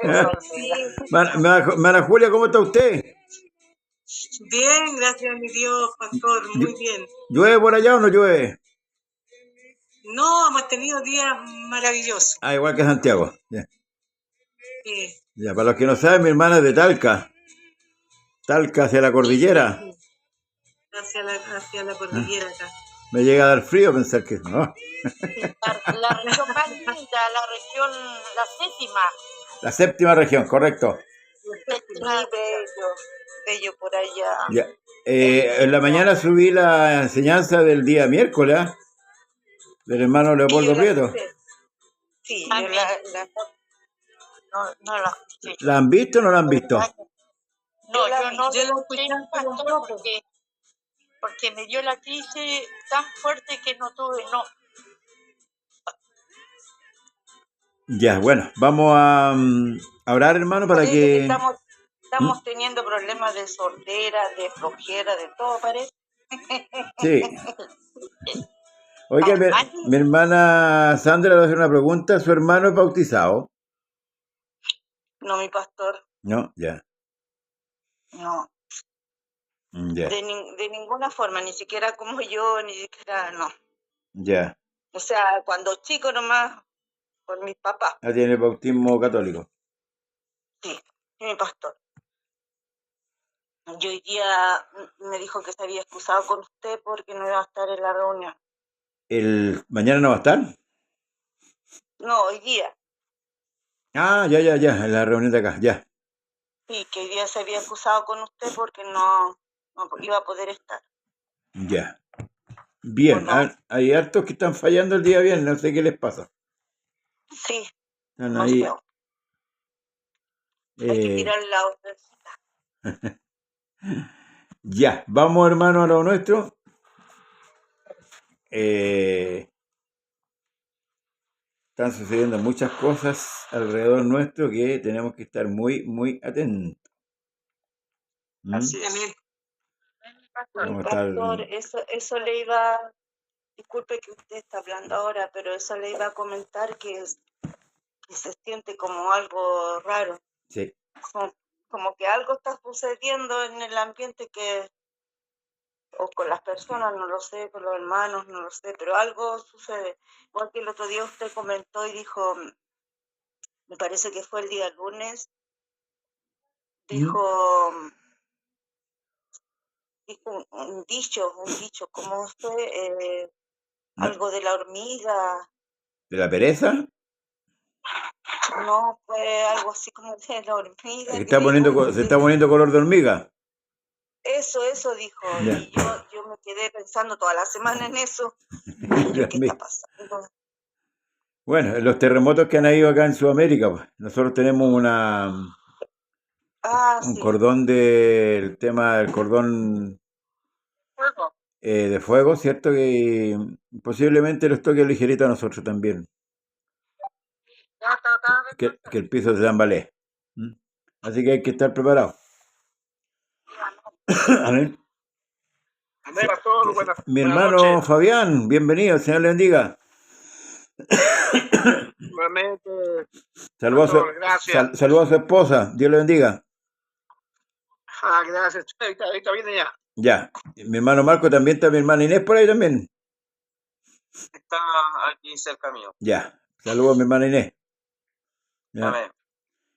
¿Ah? Sí, Mana Julia, ¿cómo está usted? bien, gracias a mi Dios, pastor, muy bien. ¿Llueve por allá o no llueve? No, hemos tenido días maravillosos. Ah, igual que Santiago. Ya. Sí, Ya, para los que no saben, mi hermana es de Talca. Talca hacia la cordillera. sí, hacia la ¿Ah? cordillera acá. Me llega a dar frío pensar que no. La región más linda, la región, la séptima. La séptima región, correcto. Sí, bello por allá. Ya. En la mañana subí la enseñanza del día miércoles, ¿eh? Del hermano Leopoldo Prieto. Sí, yo no la escuché. ¿La han visto o no la han visto? No, yo no Yo la la escuché, escuché pero un pastor, poco. porque me dio la crisis tan fuerte que no tuve, no. Ya, bueno, vamos a orar, hermano, para Parece que... estamos teniendo problemas de sordera, de flojera, de todo, parece. Sí. Oiga, mi hermana Sandra le va a hacer una pregunta. ¿Su hermano es bautizado? No, mi pastor, No, ya. no. Ya, De ninguna forma, ni siquiera como yo, ni siquiera, no. ya. O sea, cuando chico nomás, por mis papás, Ah, tiene bautismo católico. sí, mi pastor. Y hoy día me dijo que se había excusado con usted porque no iba a estar en la reunión. ¿Mañana no va a estar? No, hoy día. Ah, ya, en la reunión de acá, ya. Sí, que hoy día se había excusado con usted porque no iba a poder estar. Ya. Bien, Bueno, hay hartos que están fallando el día bien, no sé qué les pasa. sí, Están no ahí. sé. Hay que tirar la otra. Ya, vamos hermano a lo nuestro. Están sucediendo muchas cosas alrededor nuestro que tenemos que estar muy, muy atentos. Así es. Vamos a estar... Pastor, eso le iba, disculpe que usted está hablando ahora, pero eso le iba a comentar que se siente como algo raro. Sí. Como que algo está sucediendo en el ambiente o con las personas, no lo sé, con los hermanos, no lo sé, pero algo sucede. Igual que el otro día usted comentó y dijo, me parece que fue el día lunes, dijo un dicho, ¿cómo fue? Algo de la hormiga. ¿De la pereza? No, fue algo así como de la hormiga. Se está poniendo color de hormiga. Eso dijo. Ya. Y yo me quedé pensando toda la semana en eso. Y yo, ¿qué está pasando? Bueno, los terremotos que han ido acá en Sudamérica, pues, nosotros tenemos un Sí. cordón del tema del cordón de fuego, ¿cierto? Que posiblemente los toque ligerito a nosotros también. Que el piso se tambalee. Así que hay que estar preparado. Amén. Amén, pastor. Mi hermano noches. Fabián, bienvenido, el Señor le bendiga. Nuevamente. Saludos a su esposa, Dios le bendiga. Ah, gracias. Ahorita viene ya. Ya, mi hermano Marco también está, mi hermana Inés por ahí también. Está aquí cerca mío. Ya, saludos a mi hermana Inés. Ya. Amén.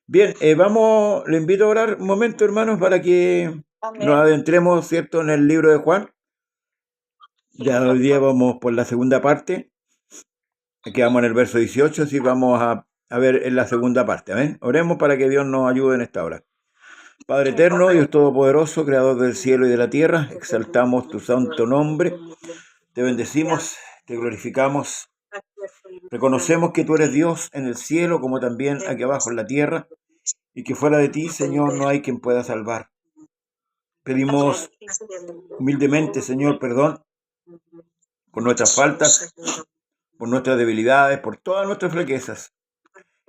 Bien, le invito a orar un momento, hermanos, para que nos adentremos, ¿cierto?, en el libro de Juan. Ya hoy día vamos por la segunda parte. Aquí vamos en el verso 18, así vamos a ver en la segunda parte. Amén. Oremos para que Dios nos ayude en esta hora. Padre eterno, Dios todopoderoso, creador del cielo y de la tierra, exaltamos tu santo nombre, te bendecimos, te glorificamos, reconocemos que tú eres Dios en el cielo como también aquí abajo en la tierra, y que fuera de ti, Señor, no hay quien pueda salvar. Pedimos humildemente, Señor, perdón por nuestras faltas, por nuestras debilidades, por todas nuestras flaquezas.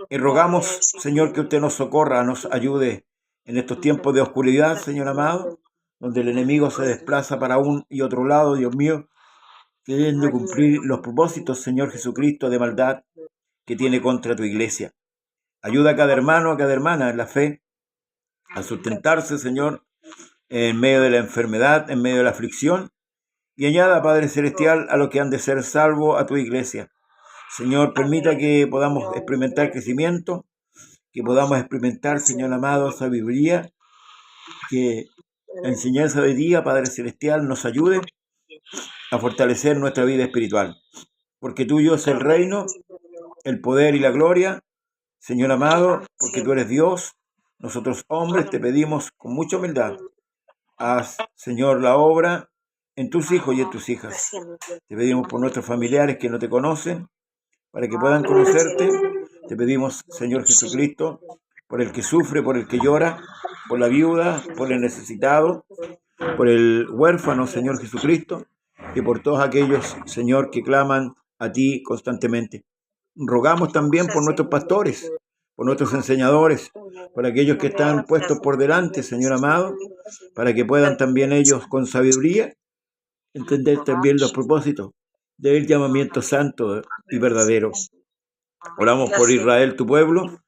Y rogamos, Señor, que usted nos socorra, nos ayude en estos tiempos de oscuridad, Señor amado, donde el enemigo se desplaza para un y otro lado, Dios mío, queriendo cumplir los propósitos, Señor Jesucristo, de maldad que tiene contra tu iglesia. Ayuda a cada hermano, a cada hermana en la fe, a sustentarse, Señor, en medio de la enfermedad, en medio de la aflicción, y añada, Padre Celestial, a los que han de ser salvos a tu iglesia. Señor, permita que podamos experimentar crecimiento, que podamos experimentar, Señor amado, sabiduría, que la enseñanza de día, Padre Celestial, nos ayude a fortalecer nuestra vida espiritual. Porque tuyo es el reino, el poder y la gloria, Señor amado, porque tú eres Dios. Nosotros hombres te pedimos con mucha humildad, haz, Señor, la obra en tus hijos y en tus hijas. Te pedimos por nuestros familiares que no te conocen, para que puedan conocerte. Te pedimos, Señor Jesucristo, por el que sufre, por el que llora, por la viuda, por el necesitado, por el huérfano, Señor Jesucristo, y por todos aquellos, Señor, que claman a ti constantemente. Rogamos también por nuestros pastores, por nuestros enseñadores, por aquellos que están puestos por delante, Señor amado, para que puedan también ellos con sabiduría entender también los propósitos del llamamiento santo y verdadero. Oramos por Israel, tu pueblo,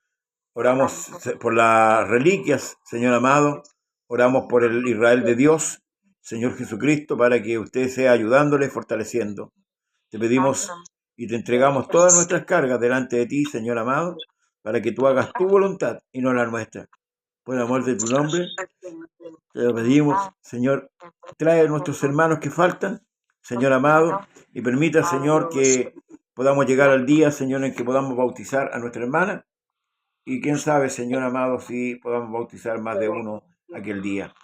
oramos por las reliquias, Señor amado, oramos por el Israel de Dios, Señor Jesucristo, para que usted sea ayudándole, fortaleciendo. Te pedimos y te entregamos todas nuestras cargas delante de ti, Señor amado, para que tú hagas tu voluntad y no la nuestra. Por el amor de tu nombre, te lo pedimos, Señor, trae a nuestros hermanos que faltan, Señor amado, y permita, Señor, que podamos llegar al día, Señor, en que podamos bautizar a nuestra hermana, y quién sabe, Señor amado, si podamos bautizar más de uno aquel día.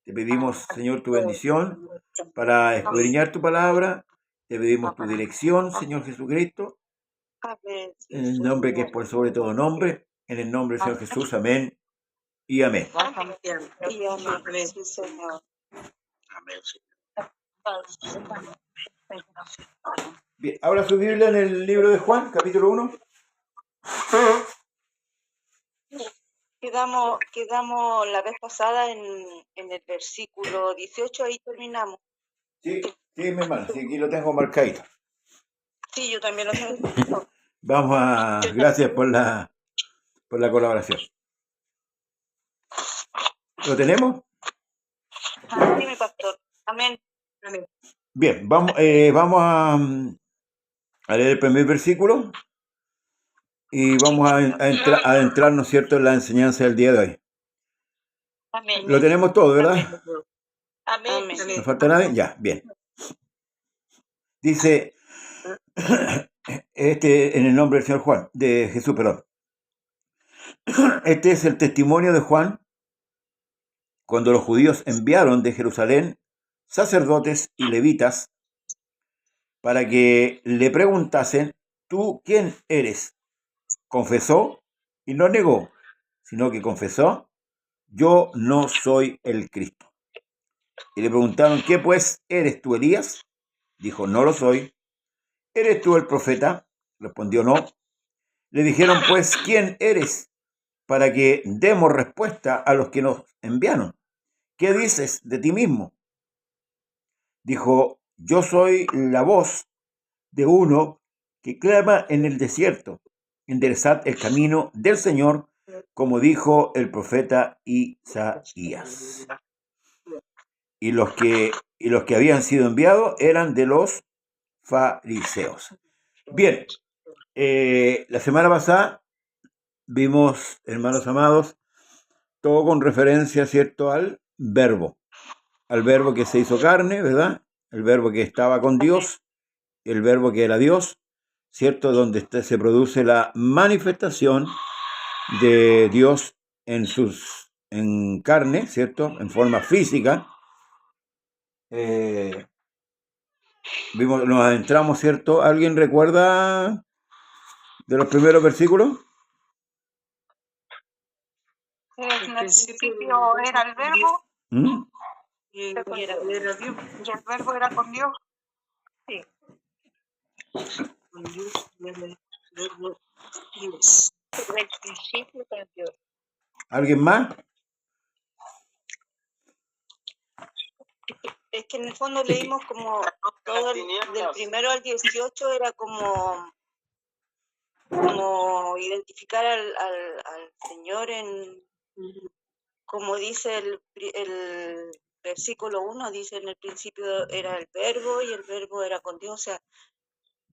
Te pedimos, Señor, tu bendición para escudriñar tu palabra, te pedimos tu dirección, Señor Jesucristo, en el nombre que es por sobre todo nombre, en el nombre del Señor Jesús, amén y amén. Y amén, sí, Señor. Amén, Bien, ¿habla su Biblia en el libro de Juan, capítulo 1? Quedamos la vez pasada en el versículo 18, ahí terminamos. Sí, mi hermano, sí, aquí lo tengo marcadito. Sí, yo también lo tengo. Vamos a... Gracias por la colaboración. ¿Lo tenemos? Sí, mi pastor. Amén. Bien, vamos a leer el primer versículo y vamos a adentrarnos, ¿cierto?, en la enseñanza del día de hoy. Amén. Lo tenemos todo, ¿verdad? Amén. ¿No falta nadie? Ya, bien. Dice, en el nombre del Señor Juan, de Jesús, perdón. Este es el testimonio de Juan cuando los judíos enviaron de Jerusalén sacerdotes y levitas para que le preguntasen, ¿tú quién eres? Confesó y no negó, sino que confesó, yo no soy el Cristo. Y le preguntaron, ¿qué pues eres tú, Elías? Dijo, no lo soy. ¿Eres tú el profeta? Respondió, no. Le dijeron, pues, ¿quién eres? Para que demos respuesta a los que nos enviaron. ¿Qué dices de ti mismo? Dijo, yo soy la voz de uno que clama en el desierto, enderezad el camino del Señor, como dijo el profeta Isaías. Y los que habían sido enviados eran de los fariseos. Bien, la semana pasada vimos, hermanos amados, todo con referencia, ¿cierto?, al verbo que se hizo carne, ¿verdad? El verbo que estaba con Dios, el verbo que era Dios, ¿cierto? Donde se produce la manifestación de Dios en carne, ¿cierto? En forma física. Nos adentramos, ¿cierto? ¿Alguien recuerda de los primeros versículos? En el principio era el verbo. Y era Dios. Y el verbo era con Dios. Sí. Con Dios, el verbo Dios. En el principio con Dios. ¿Alguien más? Es que en el fondo leímos como todo del primero al 18 era como como identificar al Señor como dice el versículo 1, dice en el principio era el verbo y el verbo era con Dios, o sea,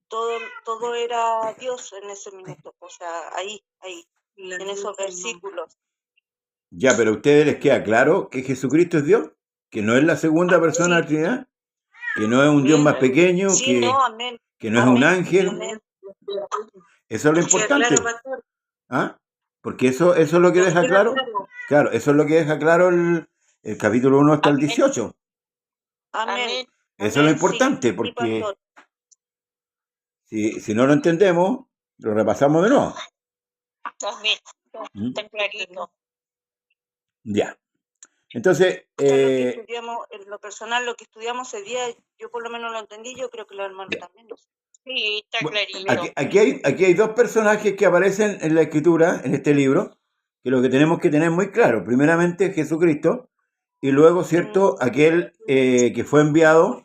todo era Dios en ese minuto, o sea, ahí, en esos versículos. Ya, pero a ustedes les queda claro que Jesucristo es Dios, que no es la segunda persona de la Trinidad, que no es un Dios más pequeño, Sí, no, amén. que no es un ángel. Amén. Eso es lo importante. ¿Ah? Porque eso es lo que deja claro. Claro, eso es lo que deja claro el capítulo 1 hasta el 18. Amén. Eso es lo importante, porque si no lo entendemos, lo repasamos de nuevo. Amén. Está clarito. Ya. Entonces, en lo personal, lo que estudiamos ese día, yo por lo menos lo entendí, yo creo que los hermanos también. Sí, está clarito. Aquí hay dos personajes que aparecen en la escritura, en este libro, que lo que tenemos que tener muy claro. Primeramente, Jesucristo, y luego, ¿cierto?, aquel que fue enviado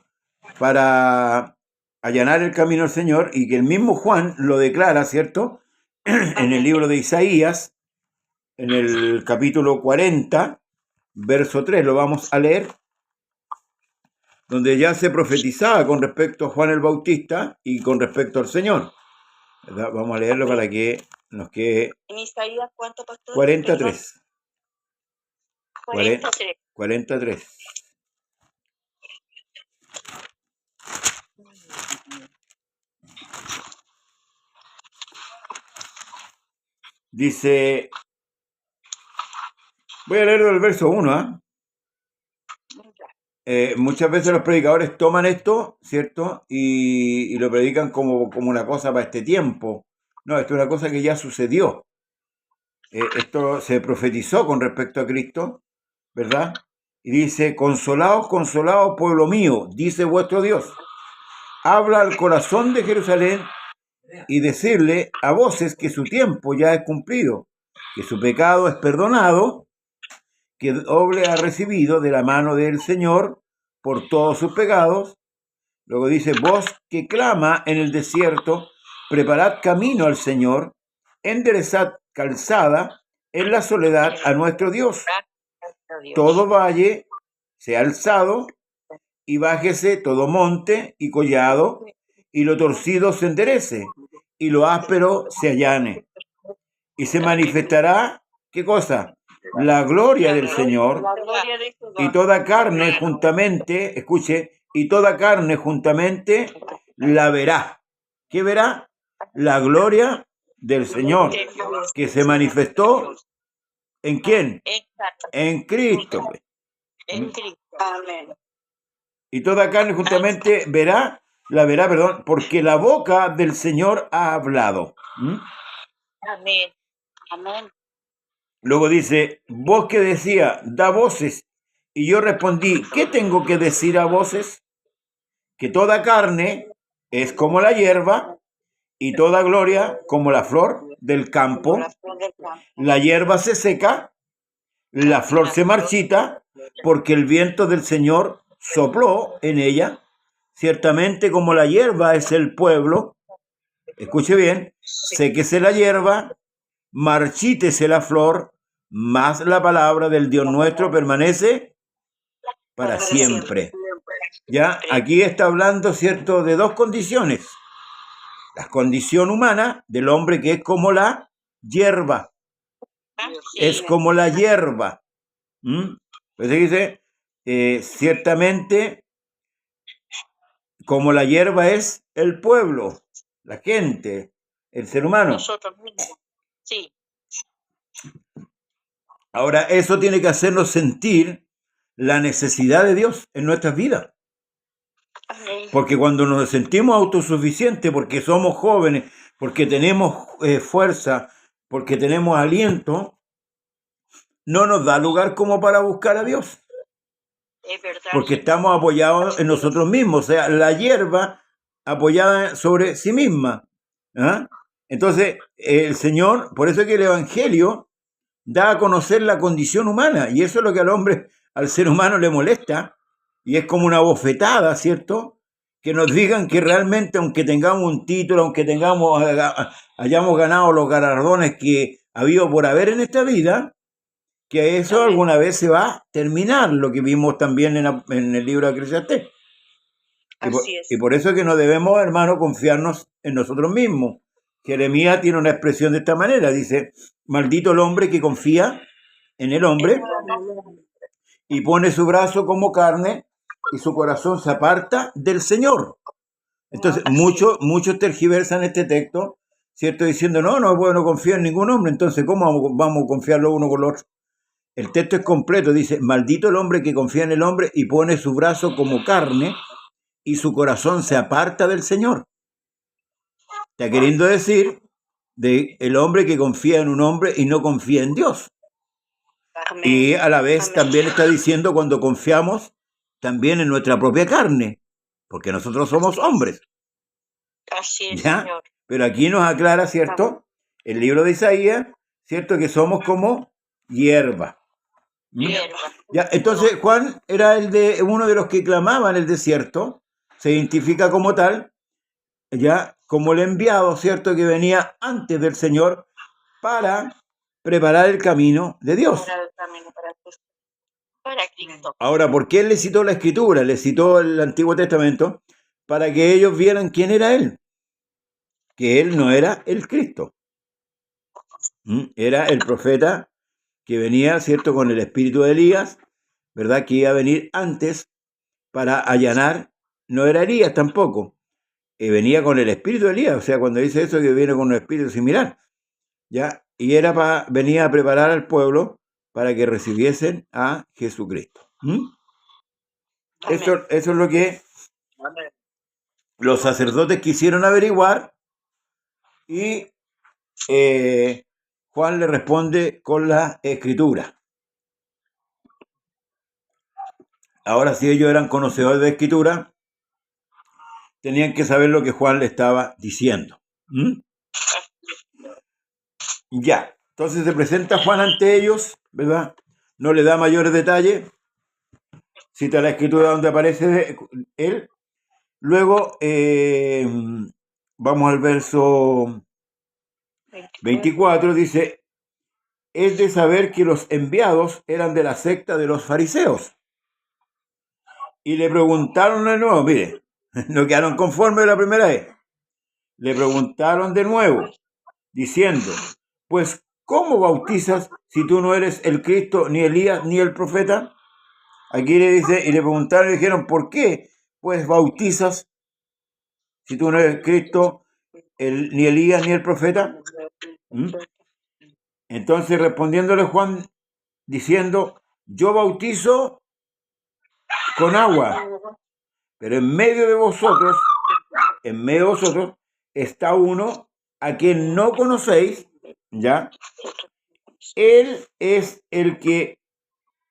para allanar el camino al Señor, y que el mismo Juan lo declara, ¿cierto?, en el libro de Isaías, en el capítulo 40, verso 3, lo vamos a leer, donde ya se profetizaba con respecto a Juan el Bautista y con respecto al Señor. ¿Verdad? Vamos a leerlo para que nos quede. ¿En Isaías cuánto, pastor? 43. 43. 43. Dice, voy a leer el verso 1. Muchas veces los predicadores toman esto, ¿cierto? Y lo predican como una cosa para este tiempo. No, esto es una cosa que ya sucedió. Esto se profetizó con respecto a Cristo, ¿verdad? Y dice, consolaos, consolaos, pueblo mío, dice vuestro Dios. Habla al corazón de Jerusalén y decirle a voces que su tiempo ya es cumplido, que su pecado es perdonado, que doble ha recibido de la mano del Señor por todos sus pecados. Luego dice, voz que clama en el desierto, preparad camino al Señor, enderezad calzada en la soledad a nuestro Dios. Todo valle sea alzado y bájese todo monte y collado, y lo torcido se enderece, y lo áspero se allane. Y se manifestará, ¿qué cosa? La gloria del Señor, y toda carne juntamente, escuche, y toda carne juntamente la verá. ¿Qué verá? La gloria del Señor, que se manifestó ¿en quién? En Cristo. En Cristo. Amén. Y toda carne juntamente la verá, perdón, porque la boca del Señor ha hablado. Amén. Amén. Luego dice, voz que decía, da voces. Y yo respondí, ¿qué tengo que decir a voces? Que toda carne es como la hierba y toda gloria como la flor del campo. La hierba se seca, la flor se marchita, porque el viento del Señor sopló en ella. Ciertamente como la hierba es el pueblo, escuche bien, séquese la hierba, marchítese la flor, mas la palabra del Dios nuestro permanece para siempre. Ya, aquí está hablando, ¿cierto?, de dos condiciones. La condición humana del hombre, que es como la hierba. Es como la hierba. Entonces dice, ciertamente, como la hierba es el pueblo, la gente, el ser humano. Nosotros mismos. Sí. Ahora, eso tiene que hacernos sentir la necesidad de Dios en nuestras vidas. Porque cuando nos sentimos autosuficientes, porque somos jóvenes, porque tenemos fuerza, porque tenemos aliento, no nos da lugar como para buscar a Dios. Es verdad. Porque estamos apoyados en nosotros mismos, o sea, la hierba apoyada sobre sí misma. Entonces, el Señor, por eso es que el Evangelio da a conocer la condición humana, y eso es lo que al ser humano le molesta, y es como una bofetada, ¿cierto? que nos digan que realmente, aunque tengamos un título, aunque hayamos ganado los galardones que ha habido por haber en esta vida, que eso alguna vez se va a terminar, lo que vimos también en el libro de Eclesiastés. Y por eso es que no debemos, hermano, confiarnos en nosotros mismos. Jeremías tiene una expresión de esta manera, dice, maldito el hombre que confía en el hombre y pone su brazo como carne y su corazón se aparta del Señor. Entonces, muchos tergiversan este texto, ¿cierto? Diciendo, no, bueno, confío en ningún hombre, entonces, ¿cómo vamos a confiar lo uno con lo otro? El texto es completo, dice, maldito el hombre que confía en el hombre y pone su brazo como carne y su corazón se aparta del Señor. Está queriendo decir de el hombre que confía en un hombre y no confía en Dios. Amén. Y a la vez también está diciendo cuando confiamos también en nuestra propia carne, porque nosotros somos hombres. Así es, ¿Ya? Señor. Pero aquí nos aclara, ¿cierto? El libro de Isaías, ¿cierto? Que somos como hierba. Ya, entonces Juan era uno de los que clamaban el desierto, se identifica como tal, ya como el enviado, ¿cierto? Que venía antes del Señor para preparar el camino de Dios. Para Cristo. Ahora, ¿por qué él le citó la Escritura? Le citó el Antiguo Testamento para que ellos vieran quién era él. Que él no era el Cristo. Era el profeta que venía, ¿cierto? Con el espíritu de Elías, ¿verdad? Que iba a venir antes para allanar. No era Elías tampoco. Venía con el espíritu de Elías. O sea, cuando dice eso, que viene con un espíritu similar. ¿Ya? Y venía a preparar al pueblo para que recibiesen a Jesucristo. Eso es lo que los sacerdotes quisieron averiguar y Juan le responde con la Escritura. Ahora, si ellos eran conocedores de Escritura, tenían que saber lo que Juan le estaba diciendo. Ya, entonces se presenta Juan ante ellos, ¿verdad? No le da mayores detalles, cita la Escritura donde aparece él. Luego, vamos al verso 24, dice, es de saber que los enviados eran de la secta de los fariseos. Y le preguntaron de nuevo, mire, no quedaron conformes la primera vez. Le preguntaron de nuevo, diciendo, pues, ¿cómo bautizas si tú no eres el Cristo, ni Elías, ni el profeta? Aquí le dice, y le preguntaron y dijeron, ¿por qué? Pues bautizas si tú no eres Cristo, ni Elías, ni el profeta. Entonces respondiéndole Juan, diciendo, yo bautizo con agua, pero en medio de vosotros está uno a quien no conocéis, ¿ya? Él es el que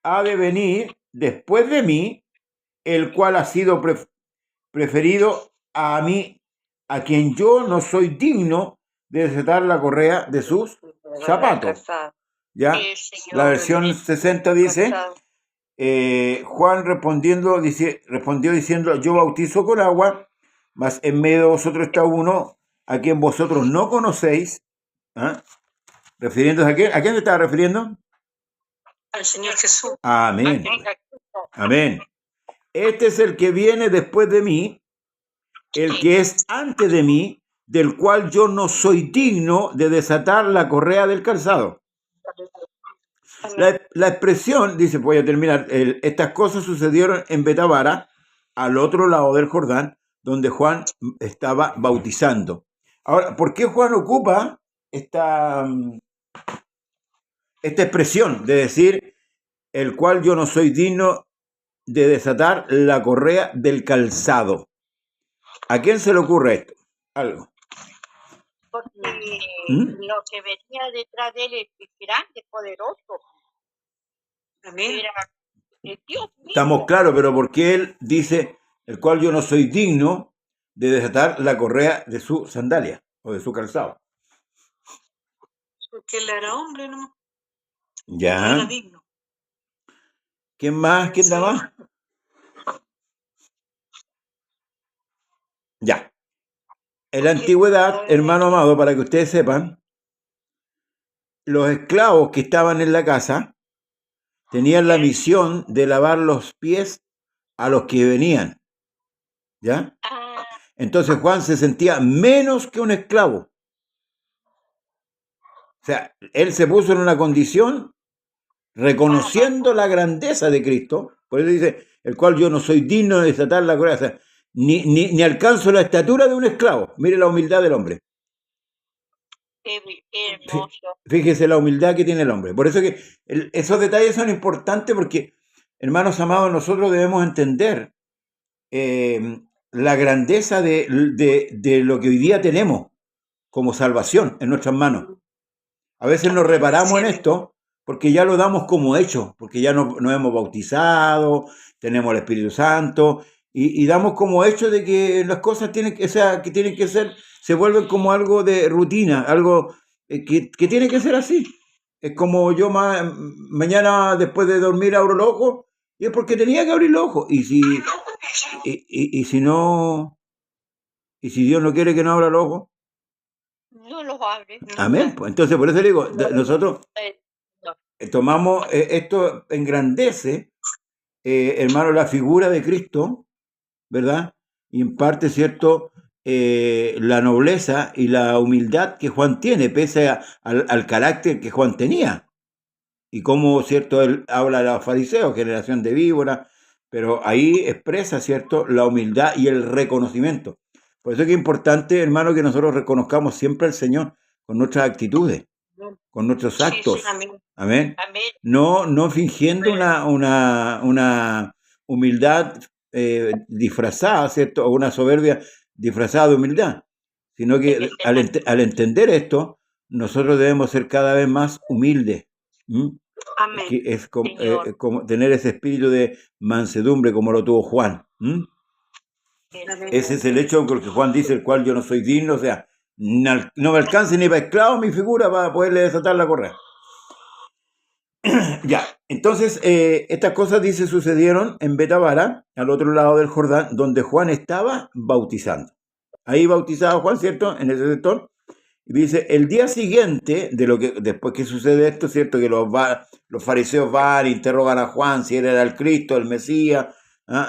ha de venir después de mí, el cual ha sido preferido a mí, a quien yo no soy digno de desatar la correa de sus zapatos. ¿Ya? La versión 60 dice, Juan respondió diciendo, yo bautizo con agua, mas en medio de vosotros está uno a quien vosotros no conocéis. ¿Refiriéndose a quién? ¿A quién se estaba refiriendo? Al Señor Jesús. Amén. Amén. Este es el que viene después de mí, el que es antes de mí, del cual yo no soy digno de desatar la correa del calzado. La expresión, dice, voy a terminar, estas cosas sucedieron en Betabara, al otro lado del Jordán, donde Juan estaba bautizando. Ahora, ¿por qué Juan ocupa esta expresión de decir, el cual yo no soy digno de desatar la correa del calzado? ¿A quién se le ocurre esto? Algo. Porque lo que venía detrás de él es grande, poderoso. Amén. Era Dios mismo. Estamos claros, pero ¿por qué él dice, el cual yo no soy digno de desatar la correa de su sandalia o de su calzado? Porque él era hombre, ¿no? Ya. No era digno. ¿Quién más? ¿Quién da más? Ya. En la antigüedad, hermano amado, para que ustedes sepan, los esclavos que estaban en la casa tenían la misión de lavar los pies a los que venían. ¿Ya? Entonces Juan se sentía menos que un esclavo. O sea, él se puso en una condición reconociendo la grandeza de Cristo. Por eso dice, el cual yo no soy digno de desatar la correa. O sea, ni alcanzo la estatura de un esclavo. Mire la humildad del hombre. Fíjese la humildad que tiene el hombre. Por eso que esos detalles son importantes porque, hermanos amados, nosotros debemos entender la grandeza de lo que hoy día tenemos como salvación en nuestras manos. A veces nos reparamos en esto porque ya lo damos como hecho, porque ya nos hemos bautizado, tenemos el Espíritu Santo y damos como hecho de que las cosas tienen que ser, se vuelven como algo de rutina, algo que tiene que ser así. Es como yo mañana después de dormir abro los ojos y es porque tenía que abrir los ojos. Y si no, y si Dios no quiere que no abra los ojos, no los abre. amén. Pues entonces, por eso digo, nosotros tomamos, esto engrandece, hermano, la figura de Cristo, ¿verdad? Y en parte, ¿cierto? La nobleza y la humildad que Juan tiene, pese al carácter que Juan tenía. Y cómo, ¿cierto? Él habla de los fariseos, generación de víboras, pero ahí expresa, ¿cierto? La humildad y el reconocimiento. Por eso es que es importante, hermano, que nosotros reconozcamos siempre al Señor con nuestras actitudes, con nuestros actos. Sí, amén. Amén. No fingiendo una humildad disfrazada, ¿cierto? O una soberbia disfrazada de humildad, sino que al entender esto, nosotros debemos ser cada vez más humildes. Amén. Que es como tener ese espíritu de mansedumbre como lo tuvo Juan. Ese es el hecho con el que Juan dice, el cual yo no soy digno, o sea, no me alcance ni para esclavo mi figura para poderle desatar la correa. Ya, entonces estas cosas, dice, sucedieron en Betabara, al otro lado del Jordán, donde Juan estaba bautizando. Ahí bautizaba Juan, ¿cierto? En ese sector. Y dice, el día siguiente, después que sucede esto, ¿cierto? Que los fariseos van e interrogan a Juan si él era el Cristo, el Mesías,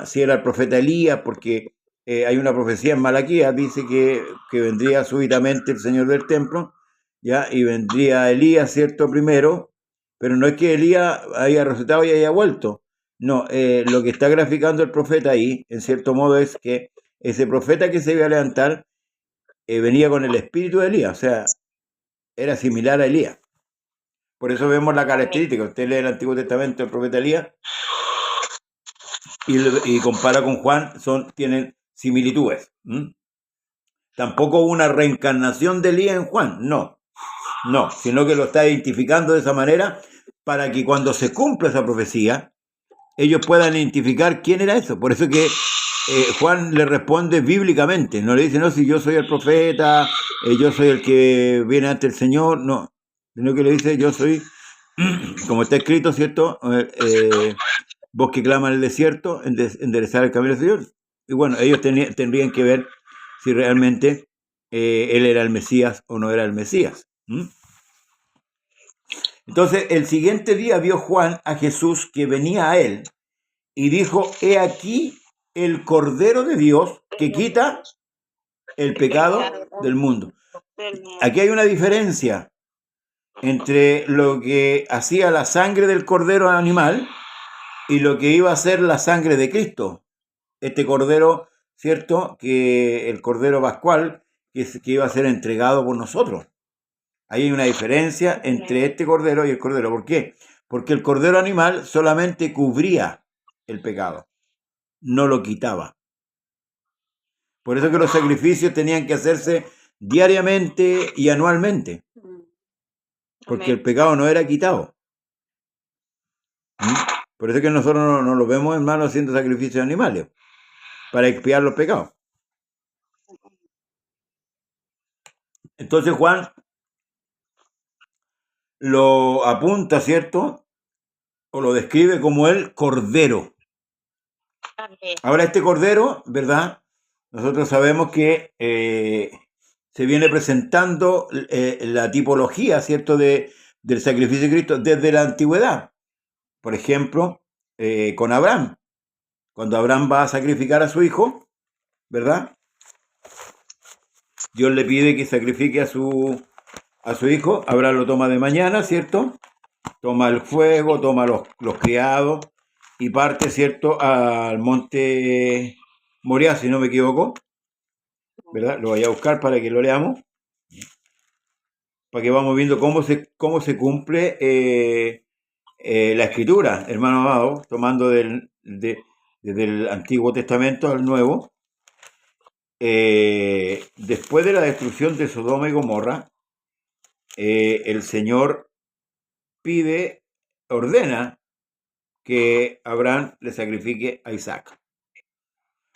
si era el profeta Elías, porque hay una profecía en Malaquías, dice que vendría súbitamente el Señor del templo, ¿ya? Y vendría Elías, ¿cierto? Primero, pero no es que Elías haya resucitado y haya vuelto. No, lo que está graficando el profeta ahí, en cierto modo, es que ese profeta que se iba a levantar venía con el espíritu de Elías, o sea, era similar a Elías. Por eso vemos la característica. Usted lee el Antiguo Testamento del profeta Elías y compara con Juan, tienen similitudes. Tampoco hubo una reencarnación de Elías en Juan, no, sino que lo está identificando de esa manera para que cuando se cumpla esa profecía, ellos puedan identificar quién era eso. Por eso que Juan le responde bíblicamente, no le dice, no, si yo soy el profeta, yo soy el que viene ante el Señor, no, sino que le dice, yo soy, como está escrito, ¿cierto? Vos que clama en el desierto, enderezar el camino del Señor. Y bueno, ellos tendrían que ver si realmente él era el Mesías o no era el Mesías. Entonces, el siguiente día vio Juan a Jesús que venía a él y dijo, he aquí el Cordero de Dios que quita el pecado del mundo. Aquí hay una diferencia entre lo que hacía la sangre del cordero animal y lo que iba a ser la sangre de Cristo. Este cordero, ¿cierto? Que el cordero pascual que iba a ser entregado por nosotros. Ahí hay una diferencia entre este cordero y el cordero. ¿Por qué? Porque el cordero animal solamente cubría el pecado, no lo quitaba. Por eso que los sacrificios tenían que hacerse diariamente y anualmente, porque el pecado no era quitado. Por eso que nosotros no lo vemos, hermano, haciendo sacrificios de animales para expiar los pecados. Entonces Juan lo apunta, ¿cierto? O lo describe como el cordero. Ahora este cordero, ¿verdad? nosotros sabemos que se viene presentando la tipología, ¿cierto?, del sacrificio de Cristo desde la antigüedad. Por ejemplo, con Abraham. Cuando Abraham va a sacrificar a su hijo, ¿verdad? Dios le pide que sacrifique a su hijo. Abraham lo toma de mañana, ¿cierto? Toma el fuego, toma los criados y parte, ¿cierto?, al monte Moriah, si no me equivoco, ¿verdad? Lo voy a buscar para que lo leamos, para que vamos viendo cómo se cumple la escritura, hermano amado, tomando desde el Antiguo Testamento al Nuevo. Después de la destrucción de Sodoma y Gomorra, el Señor ordena que Abraham le sacrifique a Isaac.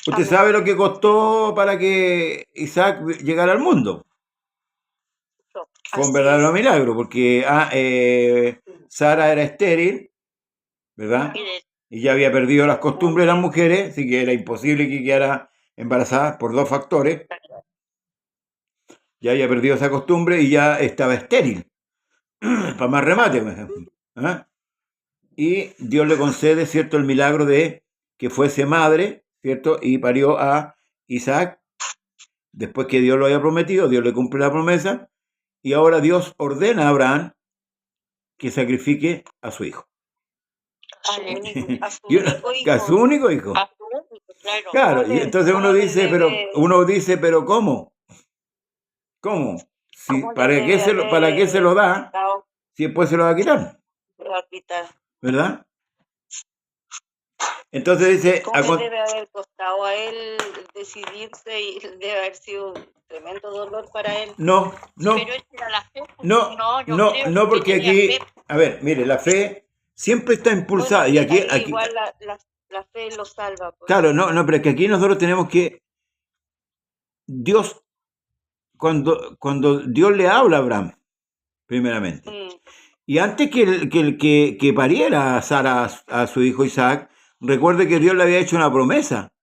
¿Usted sabe lo que costó para que Isaac llegara al mundo? Fue un verdadero milagro, porque Sara era estéril, ¿verdad? Y ya había perdido las costumbres de las mujeres, así que era imposible que quedara embarazada por dos factores. Ya había perdido esa costumbre y ya estaba estéril. Para más remate, por ejemplo. ¿Ah? Y Dios le concede, ¿cierto?, el milagro de que fuese madre, ¿cierto?, y parió a Isaac. Después que Dios lo había prometido, Dios le cumple la promesa, y ahora Dios ordena a Abraham que sacrifique a su hijo. A su único hijo. Claro, y entonces uno dice, pero ¿cómo? ¿Cómo? ¿Para qué se lo da si después se lo va a quitar? ¿Verdad? Entonces dice... ¿Cómo debe haber costado a él decidirse y debe haber sido un tremendo dolor para él? No. Pero él era la fe. No, porque aquí... A ver, mire, la fe siempre está impulsada. Bueno, y aquí igual la fe lo salva. Pues. Claro, no, pero es que aquí nosotros tenemos que... Dios, cuando Dios le habla a Abraham, primeramente, y antes que pariera a Sara a su hijo Isaac, recuerde que Dios le había hecho una promesa,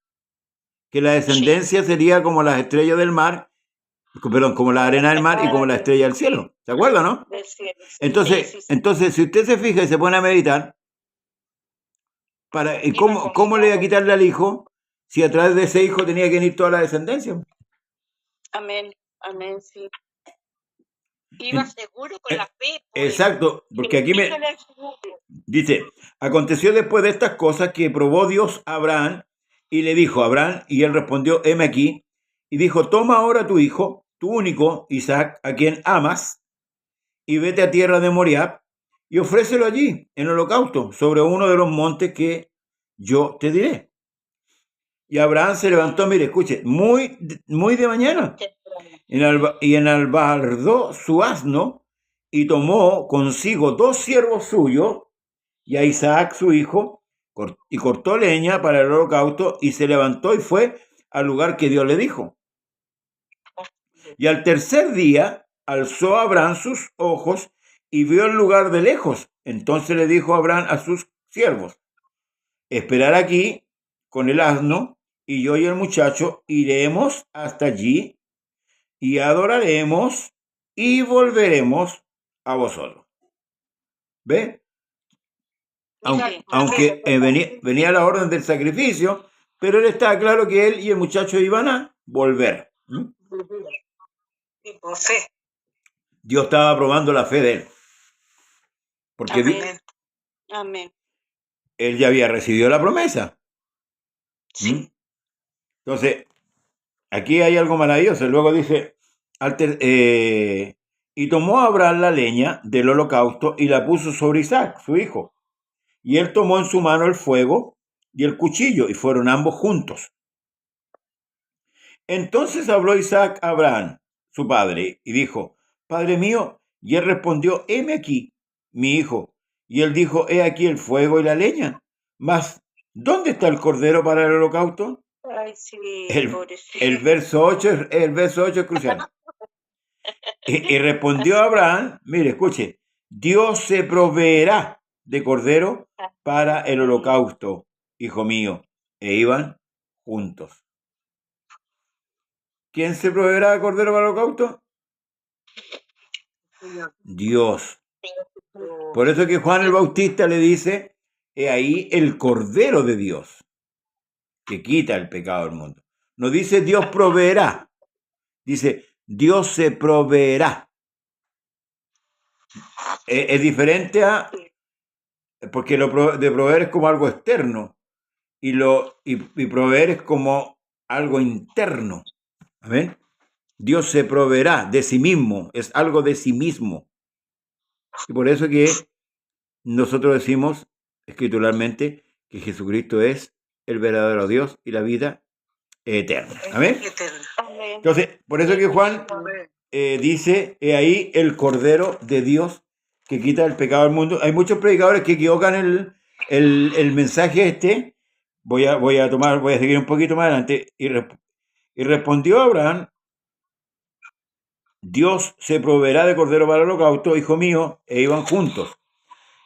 que la descendencia sería como las estrellas del mar, perdón, como la arena del mar y como la estrella del cielo. ¿Se acuerda, no? Del cielo, sí. Entonces, si usted se fija y se pone a meditar, ¿cómo le iba a quitarle al hijo si a través de ese hijo tenía que venir toda la descendencia? Amén, sí. Iba seguro con la fe. Exacto, porque aquí dice, aconteció después de estas cosas que probó Dios a Abraham y le dijo a Abraham, y él respondió, heme aquí, y dijo, toma ahora tu hijo, tu único, Isaac, a quien amas, y vete a tierra de Moriah, y ofrécelo allí, en holocausto, sobre uno de los montes que yo te diré. Y Abraham se levantó, mire, escuche, muy de mañana, y enalbardó su asno, y tomó consigo 2 siervos suyos, y a Isaac su hijo, y cortó leña para el holocausto, y se levantó y fue al lugar que Dios le dijo. Y al tercer día alzó Abraham sus ojos y vio el lugar de lejos. Entonces le dijo Abraham a sus siervos, esperar aquí con el asno, y yo y el muchacho iremos hasta allí, y adoraremos, y volveremos a vosotros. ¿Ve? Aunque venía la orden del sacrificio, pero él estaba claro que él y el muchacho iban a volver. Por fe. Dios estaba probando la fe de él. Porque Amén. Él ya había recibido la promesa. Sí. Entonces, aquí hay algo maravilloso. Luego dice, y tomó Abraham la leña del holocausto y la puso sobre Isaac, su hijo. Y él tomó en su mano el fuego y el cuchillo, y fueron ambos juntos. Entonces habló Isaac a Abraham, su padre, y dijo, Padre mío, y él respondió, heme aquí, mi hijo. Y él dijo, he aquí el fuego y la leña, mas ¿dónde está el cordero para el holocausto? Ay, sí, el verso 8 es crucial. Y respondió Abraham, mire, escuche, Dios se proveerá de cordero para el holocausto, hijo mío. E iban juntos. ¿Quién se proveerá de cordero para el holocausto? Dios. Por eso que Juan el Bautista le dice, he ahí el Cordero de Dios, que quita el pecado del mundo. No dice Dios proveerá, dice Dios se proveerá. Es diferente a, porque de proveer es como algo externo y proveer es como algo interno. ¿Amén? Dios se proveerá de sí mismo, es algo de sí mismo. Y por eso que nosotros decimos escrituralmente que Jesucristo es el verdadero Dios y la vida eterna. ¿Amén? Entonces, por eso que Juan dice, he ahí el Cordero de Dios que quita el pecado del mundo. Hay muchos predicadores que equivocan el mensaje este. Voy a seguir un poquito más adelante. Y respondió Abraham, Dios se proveerá de cordero para el holocausto, hijo mío, e iban juntos.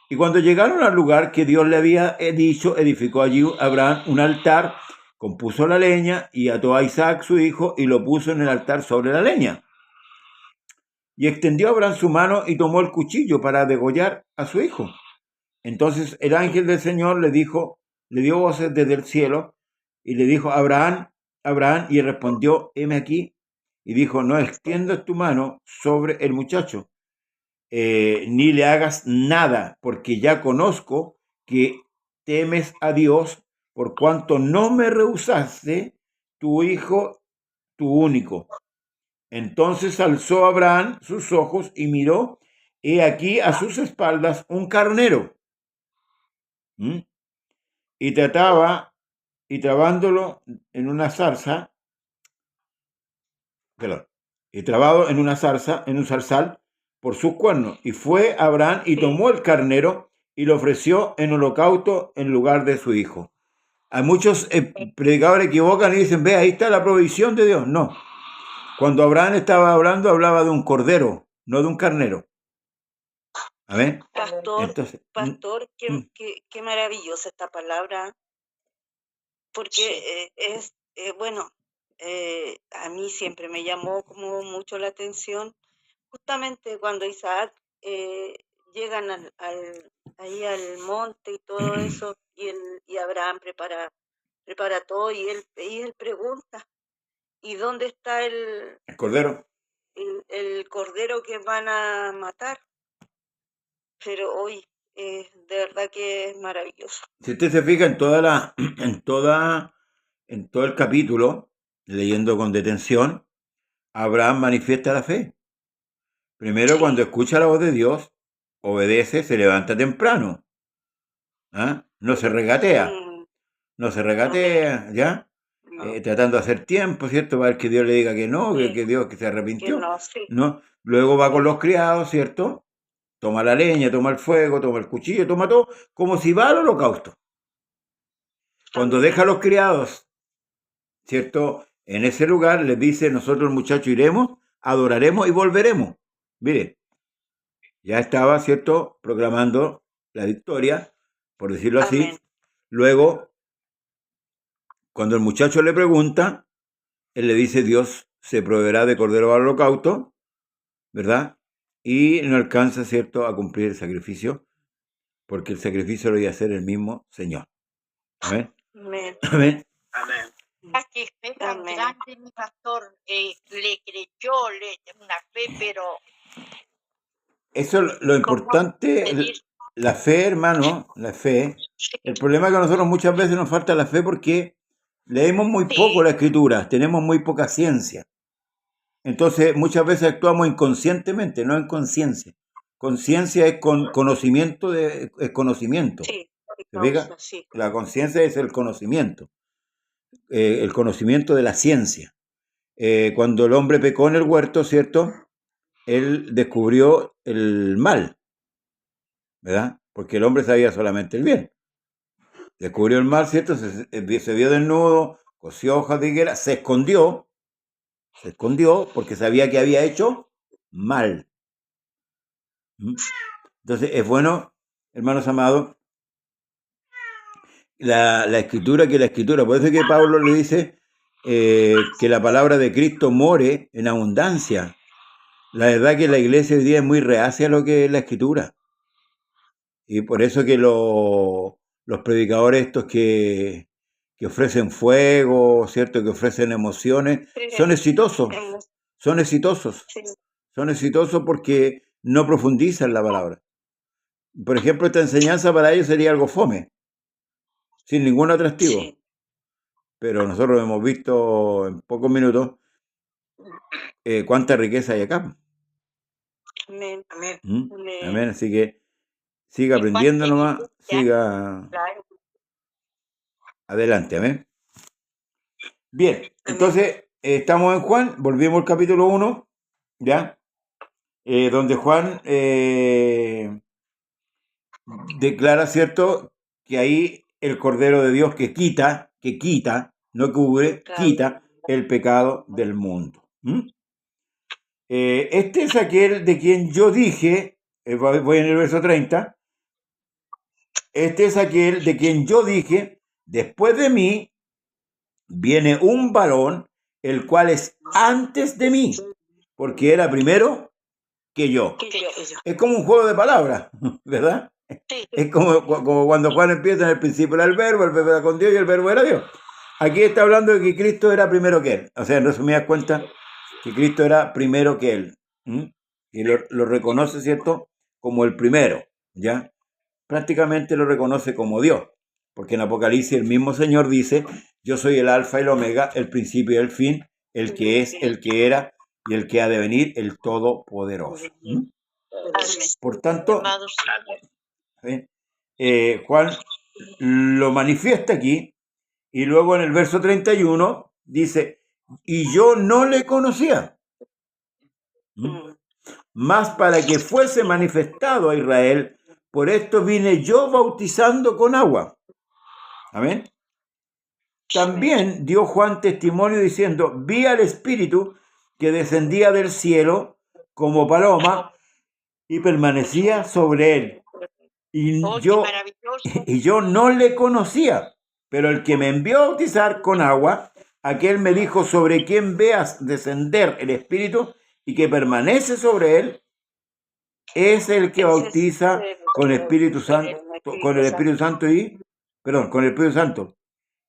Y cuando llegaron al lugar que Dios le había dicho, edificó allí Abraham un altar, compuso la leña y ató a Isaac su hijo y lo puso en el altar sobre la leña. Y extendió Abraham su mano y tomó el cuchillo para degollar a su hijo. Entonces el ángel del Señor le dio voces desde el cielo y le dijo, Abraham, Abraham, y él respondió, heme aquí. Y dijo, no extiendas tu mano sobre el muchacho, ni le hagas nada, porque ya conozco que temes a Dios, por cuanto no me rehusaste tu hijo, tu único. Entonces alzó Abraham sus ojos y miró, he aquí a sus espaldas un carnero. Y trabándolo en una zarza, y trabado en una zarza, en un zarzal, por sus cuernos. Y fue Abraham y tomó el carnero y lo ofreció en holocausto en lugar de su hijo. Hay muchos predicadores que equivocan y dicen, ve, ahí está la provisión de Dios. No. Cuando Abraham estaba hablando, hablaba de un cordero, no de un carnero. ¿Amén? Pastor, qué maravillosa esta palabra, porque a mí siempre me llamó como mucho la atención, justamente cuando Isaac llegan ahí al monte y todo eso, y Abraham prepara todo, y él pregunta, ¿y dónde está el cordero? El cordero que van a matar. Pero hoy de verdad que es maravilloso. Si usted se fija en todo el capítulo, leyendo con detención, Abraham manifiesta la fe. Primero, cuando escucha la voz de Dios, obedece, se levanta temprano. ¿Ah? No se regatea. No se regatea, ¿ya? No. Tratando de hacer tiempo, ¿cierto? Para que Dios le diga que no, que Dios que se arrepintió. ¿No? Luego va con los criados, ¿cierto? Toma la leña, toma el fuego, toma el cuchillo, toma todo, como si va al holocausto. Cuando deja a los criados, ¿cierto? En ese lugar les dice, nosotros muchachos iremos, adoraremos y volveremos. Mire, ya estaba, ¿cierto? Proclamando la victoria, por decirlo así. Amén. Luego, cuando el muchacho le pregunta, él le dice, Dios se proveerá de cordero al holocausto, ¿verdad? Y no alcanza, ¿cierto?, a cumplir el sacrificio, porque el sacrificio lo iba a hacer el mismo Señor. Amén. Amén. Amén. Amén. Que fue tan grande, mi pastor, le creyó, una fe, pero... Eso es lo importante, la fe, hermano, la fe. El problema es que a nosotros muchas veces nos falta la fe porque leemos muy poco la Escritura, tenemos muy poca ciencia. Entonces muchas veces actuamos inconscientemente, no en conciencia. Conciencia es conocimiento, es conocimiento. Sí, sí. La conciencia es el conocimiento de la ciencia. Cuando el hombre pecó en el huerto, ¿cierto?, él descubrió el mal, ¿verdad? Porque el hombre sabía solamente el bien. Descubrió el mal, ¿cierto? Se vio desnudo, cosió hojas de higuera, se escondió porque sabía que había hecho mal. Entonces es bueno, hermanos amados, la escritura, por eso es que Pablo le dice que la palabra de Cristo more en abundancia. La verdad que la iglesia hoy día es muy reacia a lo que es la Escritura. Y por eso que los predicadores estos que ofrecen fuego, ¿cierto? Que ofrecen emociones, son exitosos. Son exitosos. Son exitosos porque no profundizan la palabra. Por ejemplo, esta enseñanza para ellos sería algo fome, sin ningún atractivo. Sí. Pero nosotros hemos visto en pocos minutos cuánta riqueza hay acá. Amén. Amén. ¿Mm? Amén. Amén. Así que siga aprendiendo nomás, siga Claro. adelante. Amén. Bien, entonces estamos en Juan, volvimos al capítulo 1, ¿ya? Donde Juan declara, ¿cierto?, que ahí el Cordero de Dios que quita, no cubre, quita el pecado del mundo. ¿Mm? Este es aquel de quien yo dije, voy en el verso 30, este es aquel de quien yo dije, después de mí viene un varón, el cual es antes de mí, porque era primero que yo. Es como un juego de palabras, ¿verdad? Sí. Es como cuando Juan empieza, en el principio era el verbo era con Dios y el verbo era Dios. Aquí está hablando de que Cristo era primero que él. O sea, en resumidas cuentas, que Cristo era primero que él. ¿Mm? Y lo reconoce, ¿cierto?, como el primero, ¿ya? Prácticamente lo reconoce como Dios. Porque en Apocalipsis el mismo Señor dice, yo soy el alfa y el omega, el principio y el fin, el que es, el que era y el que ha de venir, el todopoderoso. ¿Mm? Por tanto, Juan lo manifiesta aquí y luego en el verso 31 dice, y yo no le conocía, más para que fuese manifestado a Israel, por esto vine yo bautizando con agua. Amén. También dio Juan testimonio diciendo, vi al Espíritu que descendía del cielo como paloma y permanecía sobre él. Y yo no le conocía, pero el que me envió a bautizar con agua, aquel me dijo, sobre quien veas descender el Espíritu y que permanece sobre él, es el que bautiza con el Espíritu Santo, con el Espíritu Santo con el Espíritu Santo.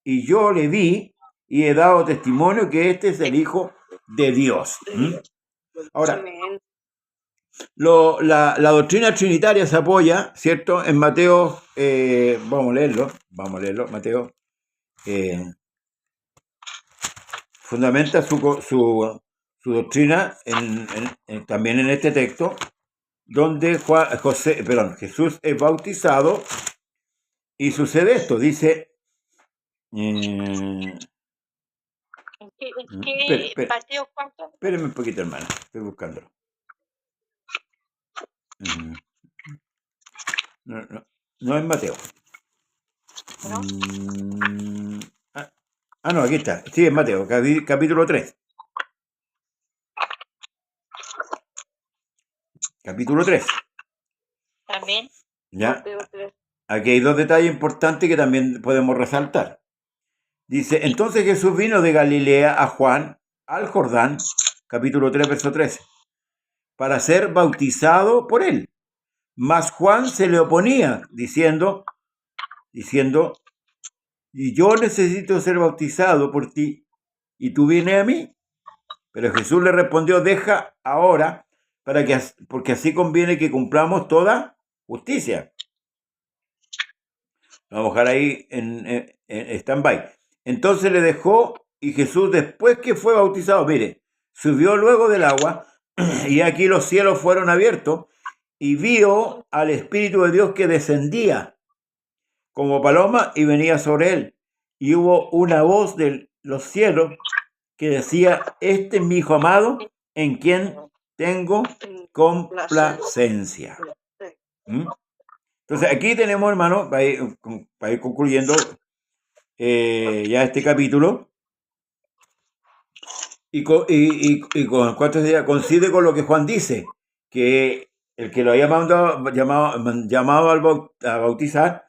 Y yo le vi y he dado testimonio que este es el Hijo de Dios. Ahora, la doctrina trinitaria se apoya, ¿cierto?, en Mateo, vamos a leerlo, Mateo fundamenta su doctrina también en este texto, donde Jesús es bautizado y sucede esto, dice... Mateo cuánto? Espérenme un poquito, hermano, estoy buscándolo. No es Mateo. ¿No? No, aquí está. Sí, es Mateo, capítulo 3. Capítulo 3. También. ¿Ya? Aquí hay dos detalles importantes que también podemos resaltar. Dice, entonces Jesús vino de Galilea a Juan, al Jordán, capítulo 3, verso 13, para ser bautizado por él. Mas Juan se le oponía, diciendo, y yo necesito ser bautizado por ti, y tú vienes a mí. Pero Jesús le respondió, deja ahora, porque así conviene que cumplamos toda justicia. Vamos a dejar ahí en stand-by. Entonces le dejó, y Jesús, después que fue bautizado, mire, subió luego del agua, y aquí los cielos fueron abiertos, y vio al Espíritu de Dios que descendía como paloma y venía sobre él. Y hubo una voz de los cielos que decía, este es mi Hijo amado, en quien tengo complacencia. Entonces aquí tenemos, hermano, para ir concluyendo ya este capítulo, y con cuántos días coincide con lo que Juan dice, que el que lo había llamado a bautizar,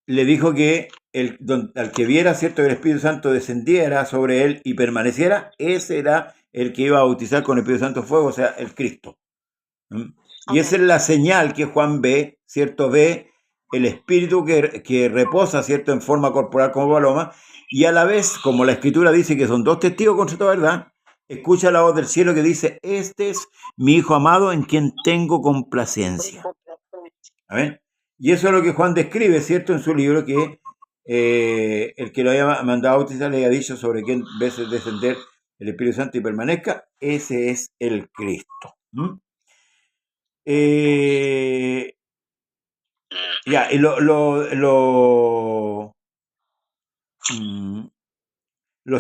le dijo que al que viera, ¿cierto?, que el Espíritu Santo descendiera sobre él y permaneciera, ese era el que iba a bautizar con el Espíritu Santo fuego, o sea, el Cristo. Y esa es la señal que Juan ve, ¿cierto? Ve el Espíritu que reposa, ¿cierto?, en forma corporal como paloma, y a la vez, como la Escritura dice que son dos testigos contra toda verdad, escucha la voz del cielo que dice: este es mi Hijo amado en quien tengo complacencia. ¿Amén? Y eso es lo que Juan describe, ¿cierto?, en su libro, que el que lo haya mandado a bautizar le haya dicho sobre quién veces descender el Espíritu Santo y permanezca, ese es el Cristo. Ya, y los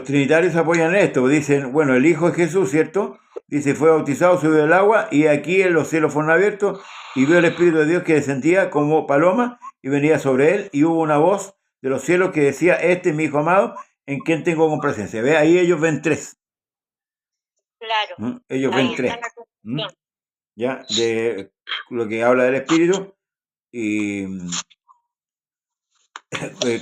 trinitarios apoyan esto, dicen, bueno, el Hijo es Jesús, ¿cierto? Dice, fue bautizado, subió del agua, y aquí en los cielos fueron abiertos, y vio el Espíritu de Dios que descendía como paloma, y venía sobre él, y hubo una voz de los cielos que decía: este es mi Hijo amado, en quien tengo complacencia. ¿Ve? Ahí ellos ven tres. Claro. Ellos Ahí ven tres. está la cuestión. Ya, de lo que habla del Espíritu, y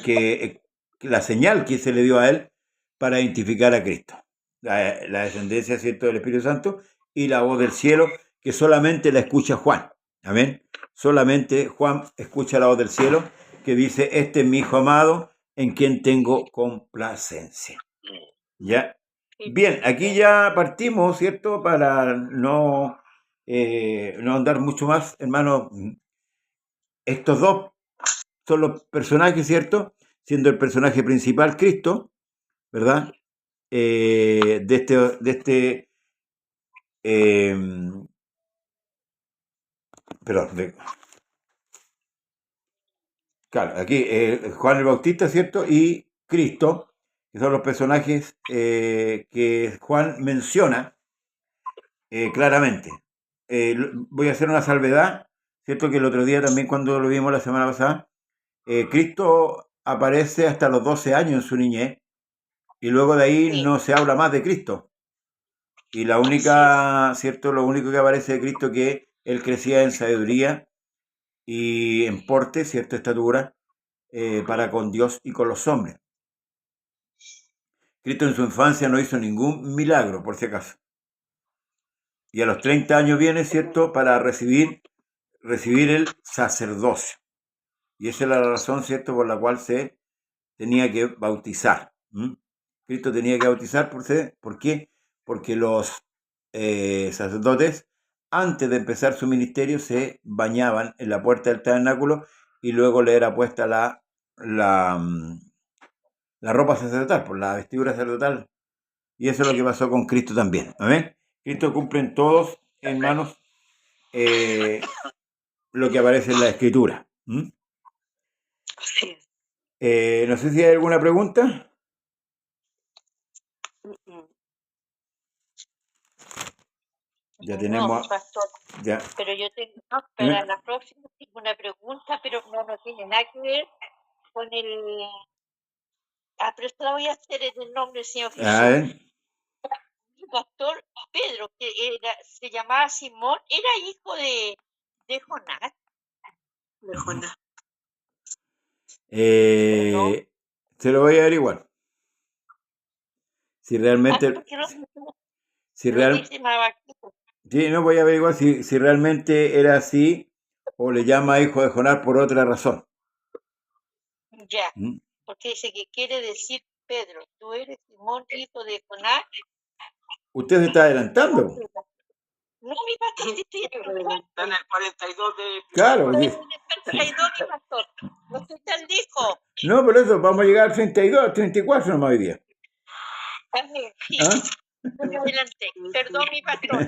que la señal que se le dio a él para identificar a Cristo. La descendencia, ¿cierto?, del Espíritu Santo, y la voz del cielo, que solamente la escucha Juan. Amén. Solamente Juan escucha la voz del cielo que dice: este es mi Hijo amado, en quien tengo complacencia. ¿Ya? Bien, aquí ya partimos, ¿cierto?, para no andar mucho más, hermano. Estos dos son los personajes, ¿cierto?, siendo el personaje principal Cristo, ¿verdad? Perdón, claro, aquí Juan el Bautista, ¿cierto?, y Cristo, que son los personajes que Juan menciona claramente. Voy a hacer una salvedad, ¿cierto?, que el otro día también, cuando lo vimos la semana pasada, Cristo aparece hasta los 12 años en su niñez, y luego de ahí no se habla más de Cristo. Y la única, ¿cierto?, lo único que aparece de Cristo es que él crecía en sabiduría y en porte, cierta estatura, para con Dios y con los hombres. Cristo en su infancia no hizo ningún milagro, por si acaso. Y a los 30 años viene, ¿cierto?, para recibir el sacerdocio. Y esa es la razón, ¿cierto?, por la cual se tenía que bautizar. Cristo tenía que bautizar, ¿por qué? Porque los sacerdotes, antes de empezar su ministerio, se bañaban en la puerta del tabernáculo, y luego le era puesta la ropa sacerdotal, por la vestidura sacerdotal. Y eso es lo que pasó con Cristo también. ¿Amén? Cristo cumple en todos, hermanos, lo que aparece en la Escritura. Sí. No sé si hay alguna pregunta. Ya tenemos. No, pastor. Ya. Pero yo tengo, para la próxima tengo una pregunta, pero no tiene nada que ver con el. Pero esto la voy a hacer en el nombre del Señor Jesús. Mi pastor Pedro, que se llamaba Simón, era hijo de Jonás. De Jonás. Se lo voy a averiguar. Si realmente. Sí, no voy a averiguar si realmente era así, o le llama hijo de Jonás por otra razón. Ya, porque dice que quiere decir Pedro, tú eres Simón, hijo de Jonás. Usted se está adelantando. No, mi pastor, está en el 42 de... Claro. En el 42, mi pastor. No sé si él dijo. No, por eso vamos a llegar al 32, 34 nomás hoy día. Sí. Me adelanté. Perdón, mi pastor.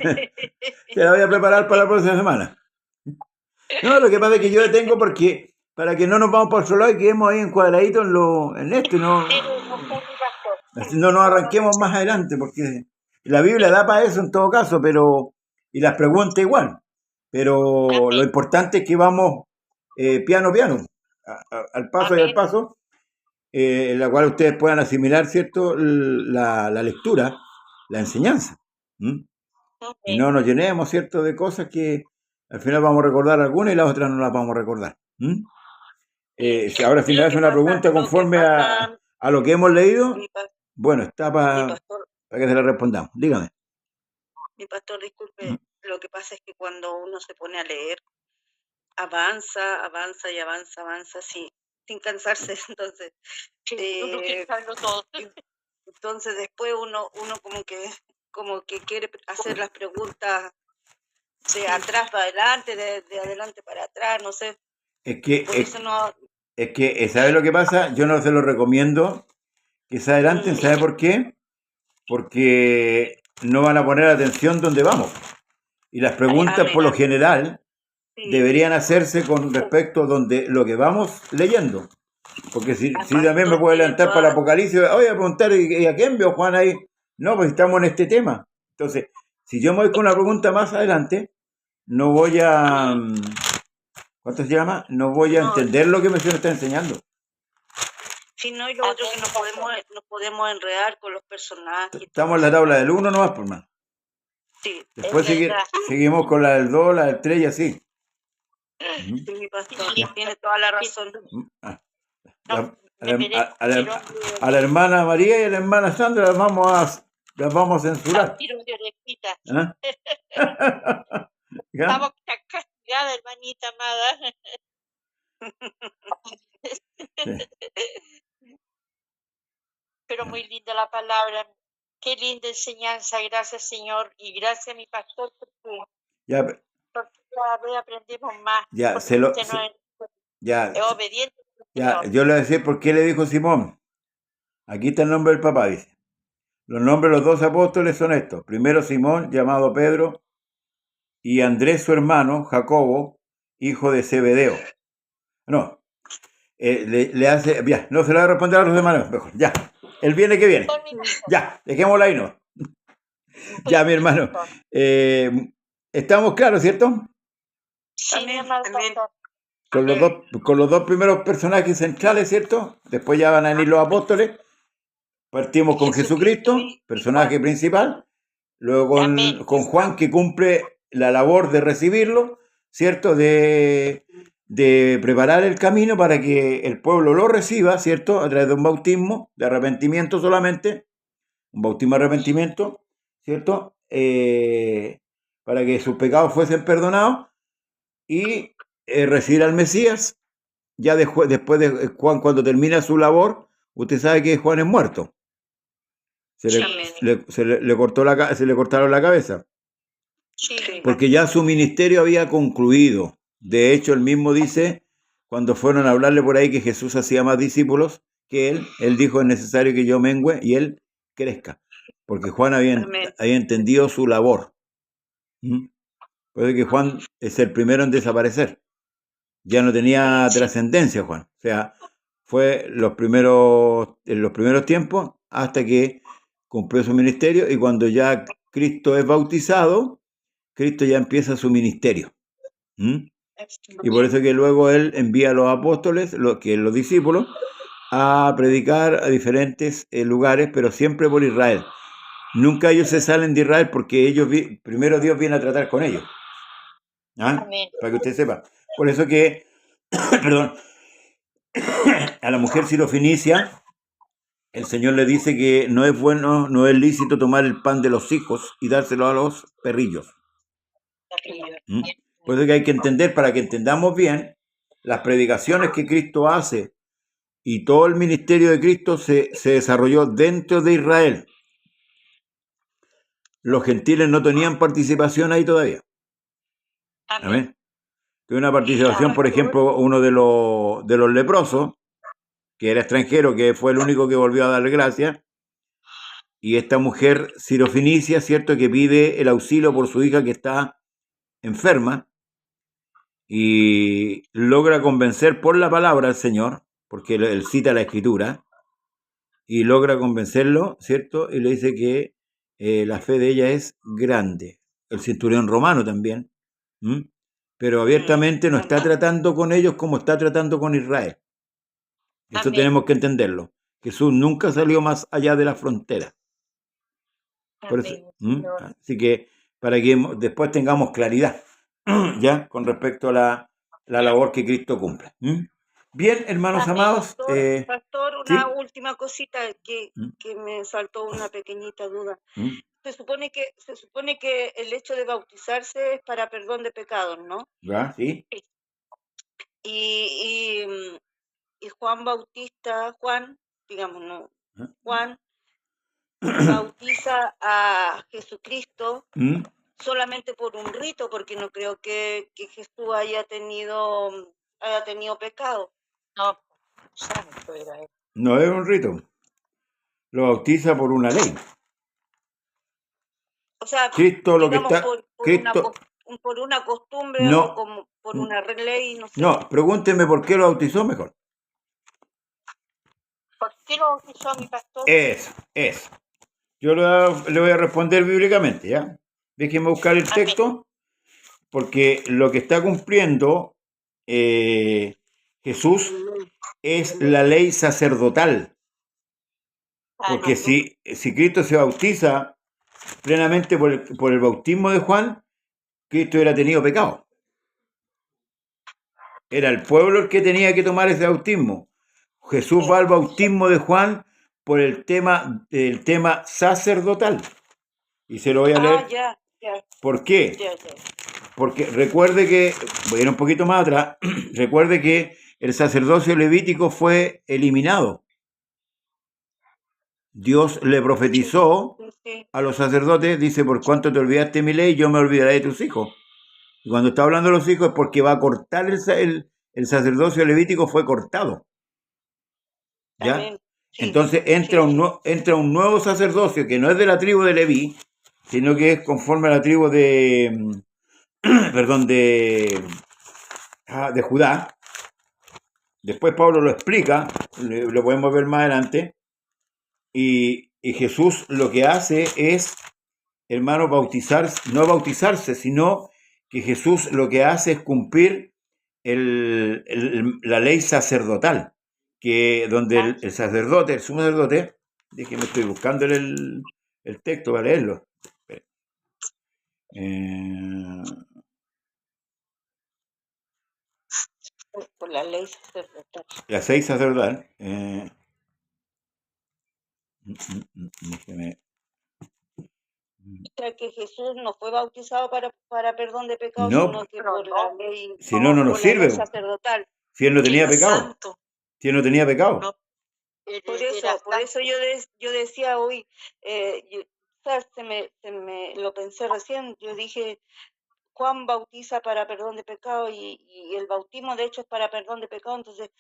Se la voy a preparar para la próxima semana. No, lo que pasa es que yo detengo porque para que no nos vamos por otro lado y quedemos ahí encuadraditos en esto, no nos arranquemos más adelante, porque la Biblia da para eso en todo caso, y las preguntas igual, pero lo importante es que vamos piano, al paso y al paso, en la cual ustedes puedan asimilar, ¿cierto?, la lectura, la enseñanza. Y no nos llenemos, ¿cierto?, de cosas que al final vamos a recordar algunas y las otras no las vamos a recordar. Si ahora si me hace una pregunta conforme a lo que hemos leído, bueno, está para que se la respondamos. Dígame. Mi pastor, disculpe, lo que pasa es que cuando uno se pone a leer, avanza y avanza sin cansarse. Entonces, entonces después uno como que quiere hacer las preguntas de atrás para adelante, de adelante para atrás, no sé. Es que, Por eso no... es que, ¿sabe lo que pasa? Yo no se lo recomiendo que se adelanten. ¿Sabe por qué? Porque no van a poner atención donde vamos. Y las preguntas, por lo general, deberían hacerse con respecto a lo que vamos leyendo. Porque si también me puedo levantar para el Apocalipsis, voy a preguntar, ¿y a quién veo Juan ahí? No, pues estamos en este tema. Entonces, si yo me voy con una pregunta más adelante, no voy a... ¿Cuánto se llama? No voy a entender lo que me está enseñando. Sí, no, y lo otro que no podemos enredar con los personajes. Estamos en la tabla del 1 nomás, por más. Sí. Después seguimos con la del 2, la del 3 y así. Sí, mi pastor, tiene toda la razón. A la hermana María y a la hermana Sandra las vamos a censurar. ¿Ah? Estamos castigadas, hermanita amada. Pero muy linda la palabra. Qué linda enseñanza. Gracias, Señor. Y gracias, mi pastor, porque cada vez aprendemos más. Es obediente. Yo le voy a decir por qué le dijo Simón. Aquí está el nombre del papá, dice. Los nombres de los 2 apóstoles son estos. Primero Simón, llamado Pedro, y Andrés, su hermano, Jacobo, hijo de Zebedeo. No. Le hace... Ya, no se le va a responder a los demás. Mejor, ya. Él viene que viene. Ya, dejémosla ahí, ¿no? Ya, mi hermano. Estamos claros, ¿cierto? Sí, mi hermano. Con los 2 primeros personajes centrales, ¿cierto? Después ya van a venir los apóstoles. Partimos con Jesucristo, personaje principal. Luego con Juan, que cumple la labor de recibirlo, ¿cierto? De preparar el camino para que el pueblo lo reciba, ¿cierto? A través de un bautismo de arrepentimiento solamente. Un bautismo de arrepentimiento, ¿cierto? Para que sus pecados fuesen perdonados. Y recibir al Mesías. Ya después de Juan, cuando termina su labor, usted sabe que Juan es muerto. Se le cortaron la cabeza. Sí. Porque ya su ministerio había concluido. De hecho, él mismo dice, cuando fueron a hablarle por ahí que Jesús hacía más discípulos que él dijo, es necesario que yo mengüe y él crezca. Porque Juan había entendido su labor. Puede que Juan es el primero en desaparecer. Ya no tenía trascendencia, Juan. O sea, fue en los primeros tiempos hasta que cumplió su ministerio, y cuando ya Cristo es bautizado, Cristo ya empieza su ministerio. Y por eso que luego él envía a los apóstoles, los discípulos, a predicar a diferentes lugares, pero siempre por Israel. Nunca ellos se salen de Israel, porque ellos primero Dios viene a tratar con ellos. Para que usted sepa. Por eso que, perdón, a la mujer sirofenicia, el Señor le dice que no es bueno, no es lícito tomar el pan de los hijos y dárselo a los perrillos. Por eso que hay que entender, para que entendamos bien, las predicaciones que Cristo hace y todo el ministerio de Cristo se desarrolló dentro de Israel. Los gentiles no tenían participación ahí todavía. Amén. Que una participación, por ejemplo, uno de los leprosos, que era extranjero, que fue el único que volvió a darle gracia, y esta mujer sirofenicia, ¿cierto?, que pide el auxilio por su hija que está enferma, y logra convencer por la palabra al Señor, porque él cita la Escritura, y logra convencerlo, ¿cierto?, y le dice que la fe de ella es grande. El centurión romano también, pero abiertamente no está tratando con ellos como está tratando con Israel. Eso tenemos que entenderlo. Jesús nunca salió más allá de la frontera. Por eso, así que para que después tengamos claridad, ya, con respecto a la labor que Cristo cumple. Bien, hermanos amados. Pastor, ¿sí? una última cosita que ¿Mm? me saltó una pequeñita duda. ¿Mm? Se supone que el hecho de bautizarse es para perdón de pecados, ¿no? ¿Ya? ¿Sí? Y Juan Bautista, digamos, no, ¿Ah? Juan bautiza a Jesucristo ¿Mm? solamente por un rito, porque no creo que Jesús haya tenido pecado. No, santo era él. No es un rito. Lo bautiza por una ley. O sea, Cristo lo que digamos, está... Cristo... por una costumbre No. o como por una ley, no sé. No, pregúnteme por qué lo bautizó mejor. ¿Por qué lo bautizó a mi pastor? Eso. Yo le voy a responder bíblicamente, ¿ya? Déjenme buscar el texto, porque lo que está cumpliendo Jesús es la ley sacerdotal. Porque si Cristo se bautiza plenamente por el bautismo de Juan, Cristo hubiera tenido pecado. Era el pueblo el que tenía que tomar ese bautismo. Jesús va al bautismo de Juan por el tema sacerdotal. Y se lo voy a leer. Ya. ¿Por qué? Ya. Porque recuerde que, voy a ir un poquito más atrás, recuerde que el sacerdocio levítico fue eliminado. Dios le profetizó a los sacerdotes, dice, por cuanto te olvidaste de mi ley, yo me olvidaré de tus hijos. Y cuando está hablando de los hijos es porque va a cortar el sacerdocio levítico, fue cortado. ¿Ya? Amén. Sí, entonces entra un nuevo sacerdocio que no es de la tribu de Leví, sino que es conforme a la tribu de Judá. Después Pablo lo explica, lo podemos ver más adelante, y Jesús lo que hace es, hermano, no bautizarse, sino que Jesús lo que hace es cumplir la ley sacerdotal, que donde el sacerdote, el sumo sacerdote, déjeme, estoy buscando el texto para leerlo. Por la ley sacerdotal. La ley sacerdotal. Déjeme. O sea, que Jesús no fue bautizado para perdón de pecados, No, sino que por la ley, si no nos sirve. sacerdotal. Si él no tenía pecado. Santo. Si él no tenía pecado. No. Por eso yo decía hoy, lo pensé recién, yo dije, Juan bautiza para perdón de pecado y el bautismo de hecho es para perdón de pecado, entonces,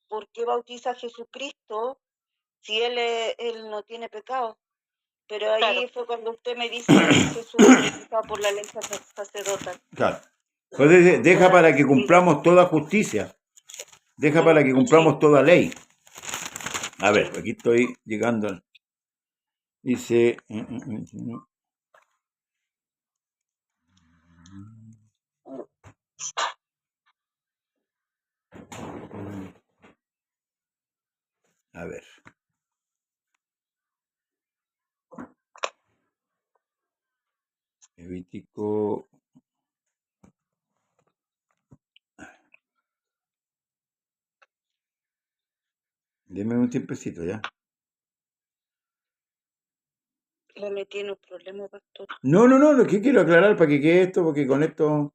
¿por qué bautiza a Jesucristo si él no tiene pecado? Pero ahí fue cuando usted me dice que Jesús bautizado por la ley sacerdotal. Claro. Pues deja para que cumplamos toda justicia. Deja para que cumplamos toda ley. A ver, aquí estoy llegando. Dice... A ver. Levítico... Deme un tiempecito, ¿ya? ¿Le metí en un problema, pastor? No, lo que quiero aclarar para que quede esto, porque con esto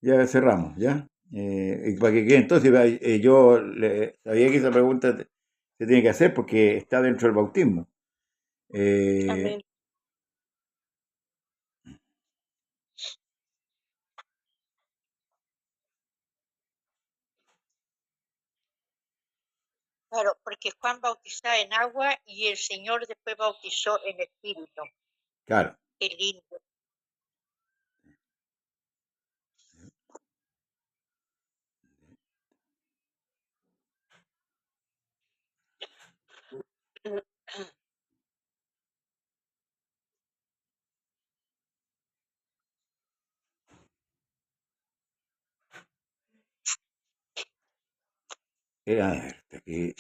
ya cerramos, ¿ya? Y para que quede, entonces, yo sabía que esa pregunta se tiene que hacer porque está dentro del bautismo. Amén. Claro, porque Juan bautizaba en agua y el Señor después bautizó en espíritu. Claro. Qué lindo. A ver, aquí.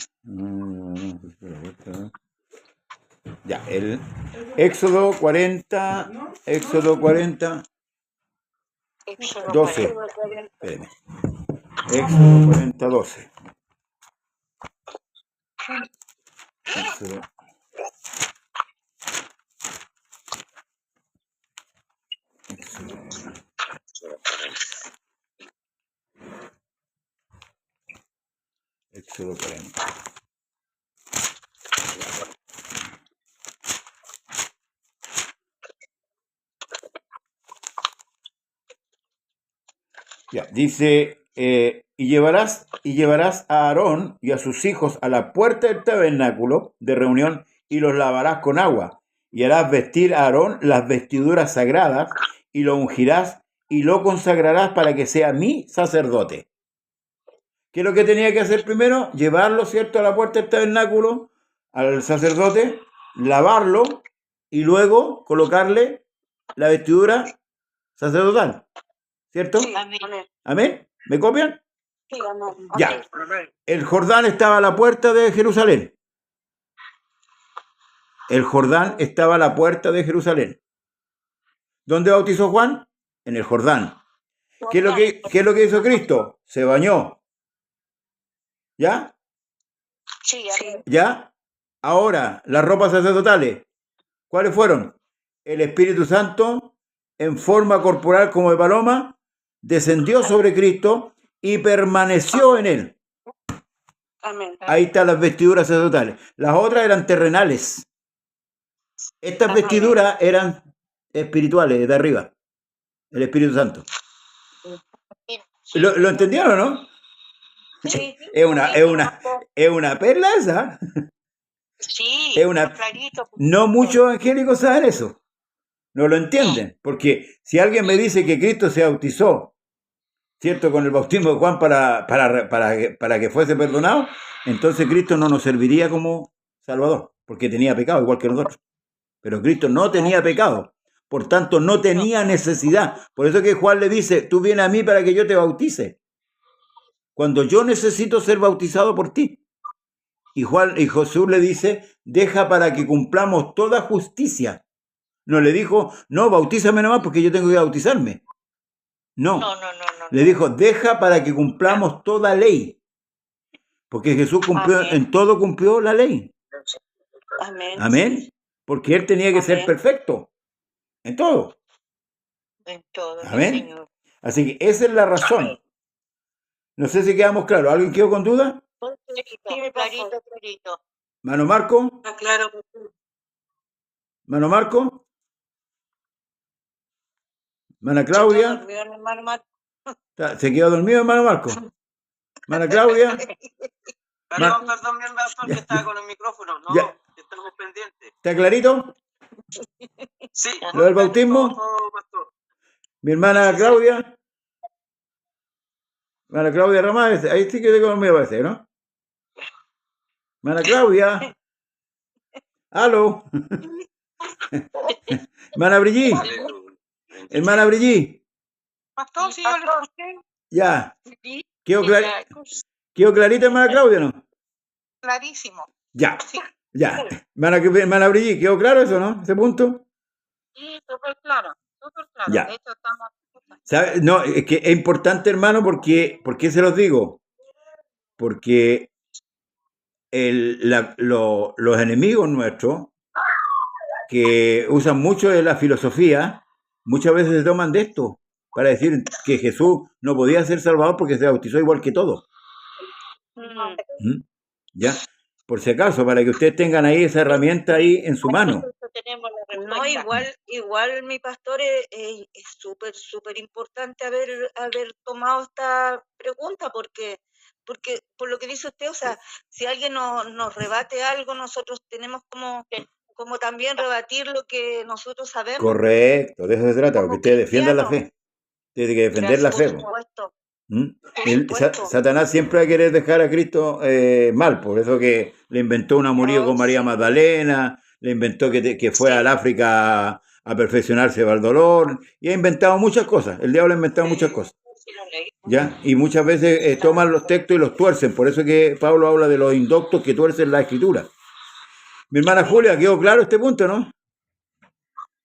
Ya, el Éxodo 40, 12. Espérenme. Éxodo 40, 12. Éxodo. Éxodo 40. Ya, dice, y llevarás a Aarón y a sus hijos a la puerta del tabernáculo de reunión y los lavarás con agua. Y harás vestir a Aarón las vestiduras sagradas y lo ungirás y lo consagrarás para que sea mi sacerdote. ¿Qué es lo que tenía que hacer primero? Llevarlo, ¿cierto?, a la puerta del tabernáculo, al sacerdote, lavarlo y luego colocarle la vestidura sacerdotal. ¿Cierto? Sí, Amén. amén. ¿Amén? ¿Me copian? Sí, amén. Ya. El Jordán estaba a la puerta de Jerusalén. El Jordán estaba a la puerta de Jerusalén. ¿Dónde bautizó Juan? En el Jordán. ¿Qué es lo que hizo Cristo? Se bañó. ¿Ya? Sí, amén. ¿Ya? Ahora, las ropas sacerdotales, ¿cuáles fueron? El Espíritu Santo, en forma corporal como de paloma, descendió sobre Cristo y permaneció en él. Amén. Ahí están las vestiduras sacerdotales. Las otras eran terrenales. Estas vestiduras eran espirituales, de arriba. El Espíritu Santo. ¿Lo entendieron, no? Sí. Es una perla esa. Sí, Es una... clarito. No muchos evangélicos saben eso. No lo entienden. Porque si alguien me dice que Cristo se bautizó, ¿cierto?, con el bautismo de Juan para que fuese perdonado, entonces Cristo no nos serviría como Salvador, porque tenía pecado igual que nosotros. Pero Cristo no tenía pecado, por tanto no tenía necesidad. Por eso que Juan le dice, tú vienes a mí para que yo te bautice, cuando yo necesito ser bautizado por ti. Y Jesús le dice, deja para que cumplamos toda justicia. No le dijo, no, bautízame nomás porque yo tengo que bautizarme. No. Le dijo, deja para que cumplamos toda ley. Porque Jesús cumplió, en todo cumplió la ley. Amén. Amén. Porque él tenía que ser perfecto. En todo. En todo. Amén. Señor. Así que esa es la razón. No sé si quedamos claros. ¿Alguien quedó con duda? Clarito. ¿Mano Marco? Claro. ¿Mano Marco? ¿Mana Claudia? ¿Se quedó dormido, hermano Marco? ¿Mana Claudia? Perdón, mi hermano, que estaba con el micrófono. No, Ya. estamos pendientes. ¿Está clarito? Sí. ¿Lo del bautismo? Pastor. Mi hermana Claudia. Hermana Claudia Ramírez, ahí sí que te conmigo parece, ¿no? Hermana Claudia. ¿Aló? Hermana Brigitte. Hermana Brigitte. Pastor, sí, yo le escuché. Ya. ¿Quedó clarita, hermana Claudia, no? Clarísimo. Ya. Ya. Hermana Brigitte, ¿quedó claro eso, no? Ese punto. Sí, súper claro. Ya. De hecho, estamos... ¿Sabe? No, es que es importante, hermano, porque se los digo. Porque los enemigos nuestros, que usan mucho de la filosofía, muchas veces se toman de esto para decir que Jesús no podía ser salvador porque se bautizó igual que todos. ¿Ya? Por si acaso, para que ustedes tengan ahí esa herramienta ahí en su mano. No, igual mi pastor, es súper importante haber tomado esta pregunta porque por lo que dice usted, o sea, si alguien nos rebate algo, nosotros tenemos como también rebatir lo que nosotros sabemos. Correcto, de eso se trata, porque ustedes defiendan la fe. Tienen que defender la fe. Por supuesto. Satanás siempre va a querer dejar a Cristo mal, por eso que le inventó un amorío con María Magdalena, le inventó que fue al África a perfeccionarse para el dolor, y ha inventado muchas cosas. El diablo ha inventado muchas cosas. ¿Ya? Y muchas veces toman los textos y los tuercen, por eso que Pablo habla de los indoctos que tuercen la escritura. Mi hermana Julia, ¿quedó claro este punto, no?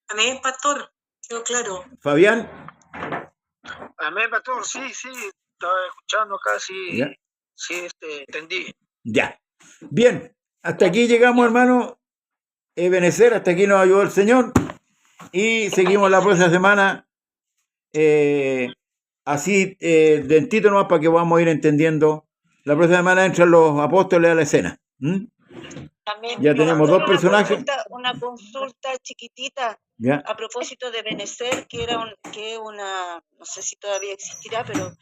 Amén, pastor. Quedó claro. Fabián. Amén, pastor. Sí, estaba escuchando casi. ¿Ya? Sí, entendí. Ya. Bien, hasta aquí llegamos, hermano. Ebenezer, hasta aquí nos ayudó el Señor. Y seguimos la próxima semana. Así, dentito nomás para que vamos a ir entendiendo. La próxima semana entran los apóstoles a la escena. También Ya tenemos dos personajes. Una consulta chiquitita Ya. a propósito de Benecer, que era una, no sé si todavía existirá, pero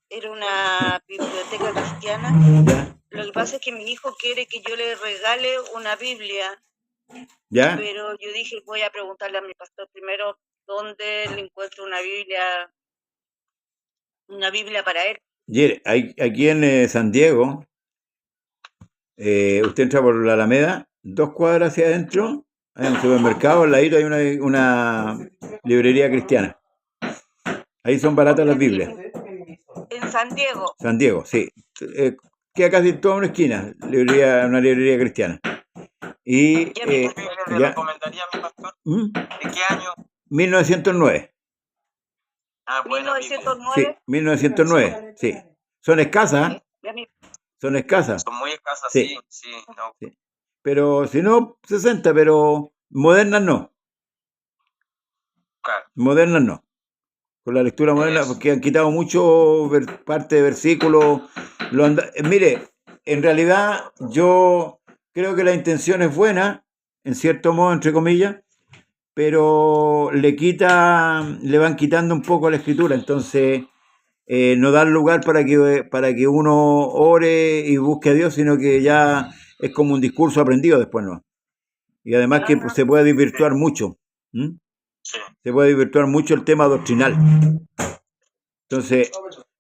era una biblioteca cristiana. Ya. Lo que pasa es que mi hijo quiere que yo le regale una Biblia, ¿Ya? pero yo dije, voy a preguntarle a mi pastor primero dónde le encuentro una Biblia para él. Aquí en San Diego, usted entra por la Alameda, 2 cuadras hacia adentro, hay un supermercado, al ladito hay una librería cristiana. Ahí son baratas las Biblias. En San Diego. San Diego, sí. Queda casi en toda una esquina, una librería cristiana. Y ¿Le recomendaría a mi pastor? ¿De qué año? 1909. Bueno, 1909. Sí, 1909, sí. Son escasas, son escasas. Son muy escasas, sí. No. Sí. Pero si no, 60, pero modernas no. Claro. Modernas no. Con la lectura moderna, porque han quitado mucho parte de versículos. Mire, en realidad yo creo que la intención es buena, en cierto modo, entre comillas, pero le van quitando un poco la escritura, entonces no dan lugar para que uno ore y busque a Dios, sino que ya es como un discurso aprendido después, ¿no? Y además que se puede desvirtuar mucho. Sí. Se puede desvirtuar mucho el tema doctrinal. Entonces,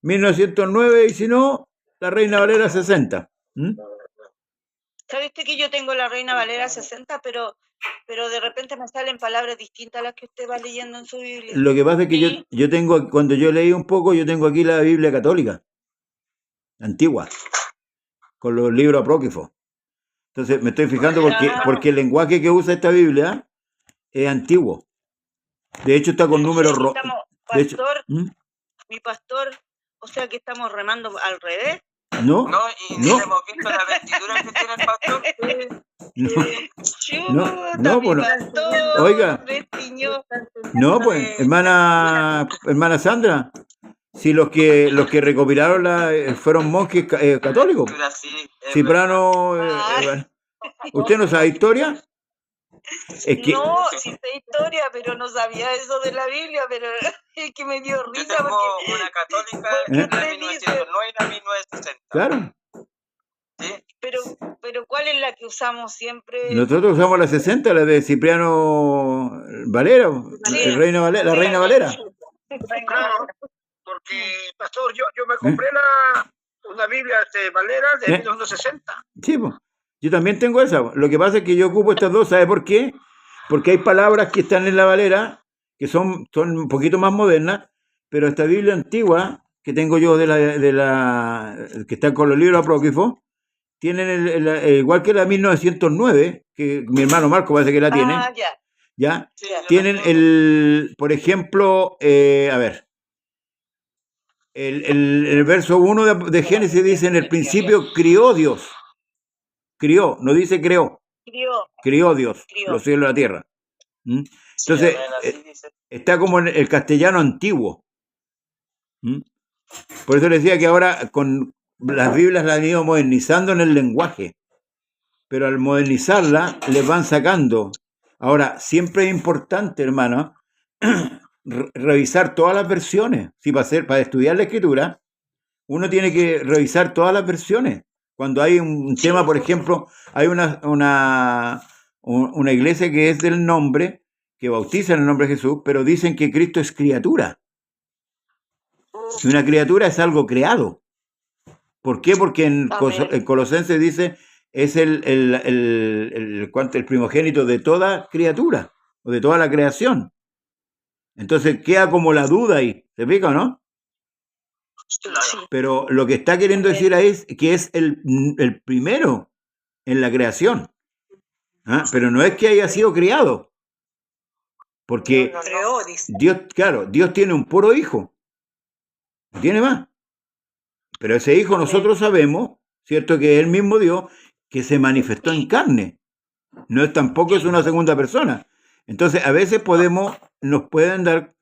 1909, y si no, la Reina Valera 60. ¿Sabe usted que yo tengo la Reina Valera 60, pero de repente me salen palabras distintas a las que usted va leyendo en su Biblia? Lo que pasa es que yo tengo, cuando yo leí un poco, yo tengo aquí la Biblia católica, antigua, con los libros apócrifos. Entonces me estoy fijando porque el lenguaje que usa esta Biblia es antiguo. De hecho está con números rojos. Mi pastor, o sea que estamos remando al revés. No, hemos visto la vestidura que tiene el pastor. No, pues no. Oiga, no, pues, hermana Sandra, si los que recopilaron fueron monjes católicos. Ciprano, ¿usted no sabe historia? No, sí sé historia, pero no sabía eso de la Biblia, pero es que me dio risa. Yo tengo una católica de 1909 a 1960. Claro. ¿Sí? Pero ¿cuál es la que usamos siempre? Nosotros usamos la 60, la de Cipriano Valera, Sí. la Reina Valera. Claro, porque, pastor, yo me compré una Biblia de Valera de 1960. Sí, pues. Yo también tengo esa. Lo que pasa es que yo ocupo estas dos, ¿sabe por qué? Porque hay palabras que están en la Valera que son un poquito más modernas, pero esta Biblia antigua que tengo yo que está con los libros apócrifos, tienen igual que la 1909, que mi hermano Marco parece que la tiene. ¿Ya? Sí, Tienen por ejemplo, a ver, el verso 1 de Génesis dice: en el principio crió Dios. Crió, no dice creó. Crió Dios, los cielos y la tierra. Entonces, está como en el castellano antiguo. Por eso le decía que ahora con las Biblias las han ido modernizando en el lenguaje. Pero al modernizarla, les van sacando. Ahora, siempre es importante, hermano, revisar todas las versiones. Sí, para estudiar la escritura, uno tiene que revisar todas las versiones. Cuando hay un tema, por ejemplo, hay una iglesia que es del nombre, que bautiza en el nombre de Jesús, pero dicen que Cristo es criatura. Y una criatura es algo creado. ¿Por qué? Porque en Colosenses dice, es el primogénito de toda criatura, o de toda la creación. Entonces queda como la duda ahí, ¿se fija o no? Pero lo que está queriendo decir ahí es que es el primero en la creación. Pero no es que haya sido criado. Porque Dios tiene un puro hijo. No tiene más. Pero ese hijo nosotros sabemos, ¿cierto? Que es el mismo Dios, que se manifestó en carne. No es tampoco es una segunda persona. Entonces, a veces nos pueden dar,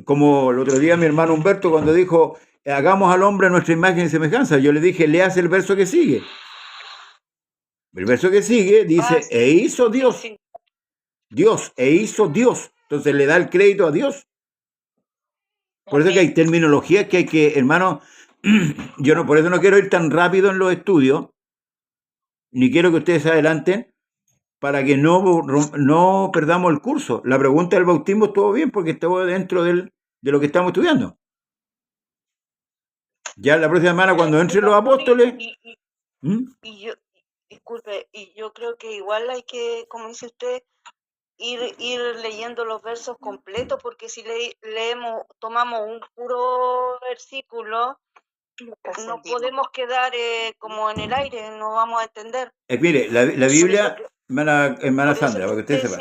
como el otro día mi hermano Humberto cuando dijo, hagamos al hombre a nuestra imagen y semejanza. Yo le dije, leas el verso que sigue. El verso que sigue dice, sí. e hizo Dios. Sí. Dios, e hizo Dios. Entonces le da el crédito a Dios. Por eso que hay terminologías que hay que, hermano, por eso no quiero ir tan rápido en los estudios, ni quiero que ustedes se adelanten, para que no perdamos el curso. La pregunta del bautismo estuvo bien porque estuvo dentro de lo que estamos estudiando. Ya la próxima semana, cuando entren los apóstoles... Disculpe, y yo creo que igual hay que, como dice usted, ir leyendo los versos completos, porque si tomamos un puro versículo, no podemos quedar como en el aire, no vamos a entender. Mire, la Biblia, hermana Sandra, para que usted sepa.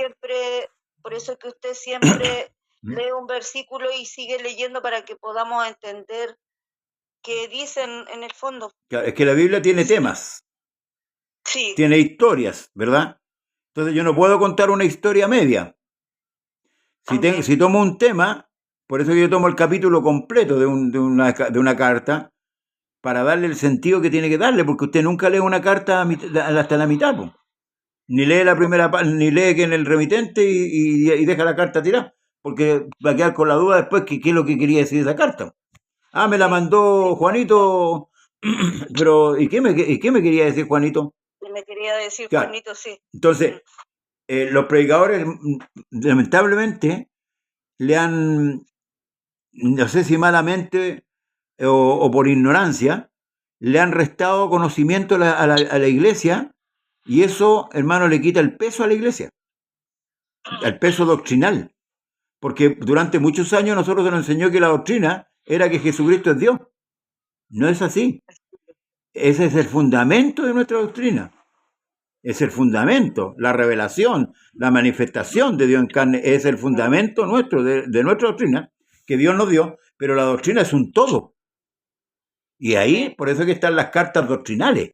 Por eso es que usted siempre lee un versículo y sigue leyendo para que podamos entender qué dicen en el fondo. Claro, es que la Biblia tiene temas. Sí. Tiene historias, ¿verdad? Entonces yo no puedo contar una historia media. Si tomo un tema, por eso yo tomo el capítulo completo de una carta, para darle el sentido que tiene que darle, porque usted nunca lee una carta hasta la mitad, po. Ni lee la primera parte, ni lee que en el remitente y deja la carta tirada, porque va a quedar con la duda después qué es lo que quería decir esa carta. Ah, me la mandó Juanito, pero ¿y qué me quería decir Juanito? ¿Qué me quería decir claro. Juanito? Sí. Entonces, los predicadores, lamentablemente, le han, no sé si malamente o por ignorancia, le han restado conocimiento a la iglesia, y eso, hermano, le quita el peso a la iglesia, el peso doctrinal, porque durante muchos años nosotros se nos enseñó que la doctrina era que Jesucristo es Dios. No es así. Ese es el fundamento de nuestra doctrina. Es el fundamento, la revelación, la manifestación de Dios en carne, es el fundamento nuestro, de nuestra doctrina, que Dios nos dio, pero la doctrina es un todo. Y ahí, por eso que están las cartas doctrinales,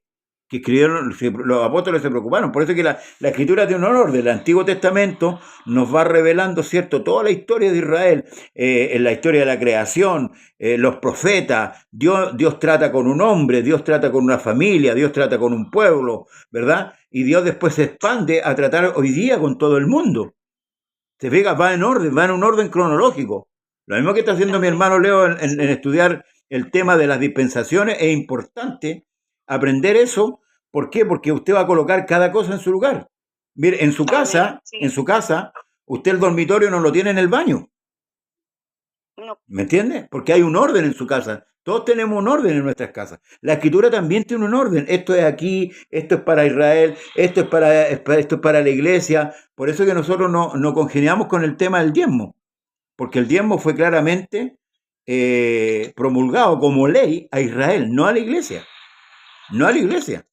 que escribieron, los apóstoles se preocuparon. Por eso que la escritura tiene un honor. Del Antiguo Testamento nos va revelando, ¿cierto?, toda la historia de Israel, en la historia de la creación, los profetas. Dios trata con un hombre, Dios trata con una familia, Dios trata con un pueblo, ¿verdad? Y Dios después se expande a tratar hoy día con todo el mundo. ¿Se fija? Va en un orden cronológico. Lo mismo que está haciendo mi hermano Leo en estudiar el tema de las dispensaciones. Es importante aprender eso. ¿Por qué? Porque usted va a colocar cada cosa en su lugar. Mire, en su casa, usted el dormitorio no lo tiene en el baño. ¿Me entiende? Porque hay un orden en su casa. Todos tenemos un orden en nuestras casas. La escritura también tiene un orden. Esto es aquí, esto es para Israel, esto es para la iglesia. Por eso que nosotros no congeniamos con el tema del diezmo. Porque el diezmo fue claramente promulgado como ley a Israel, no a la iglesia. No a la iglesia.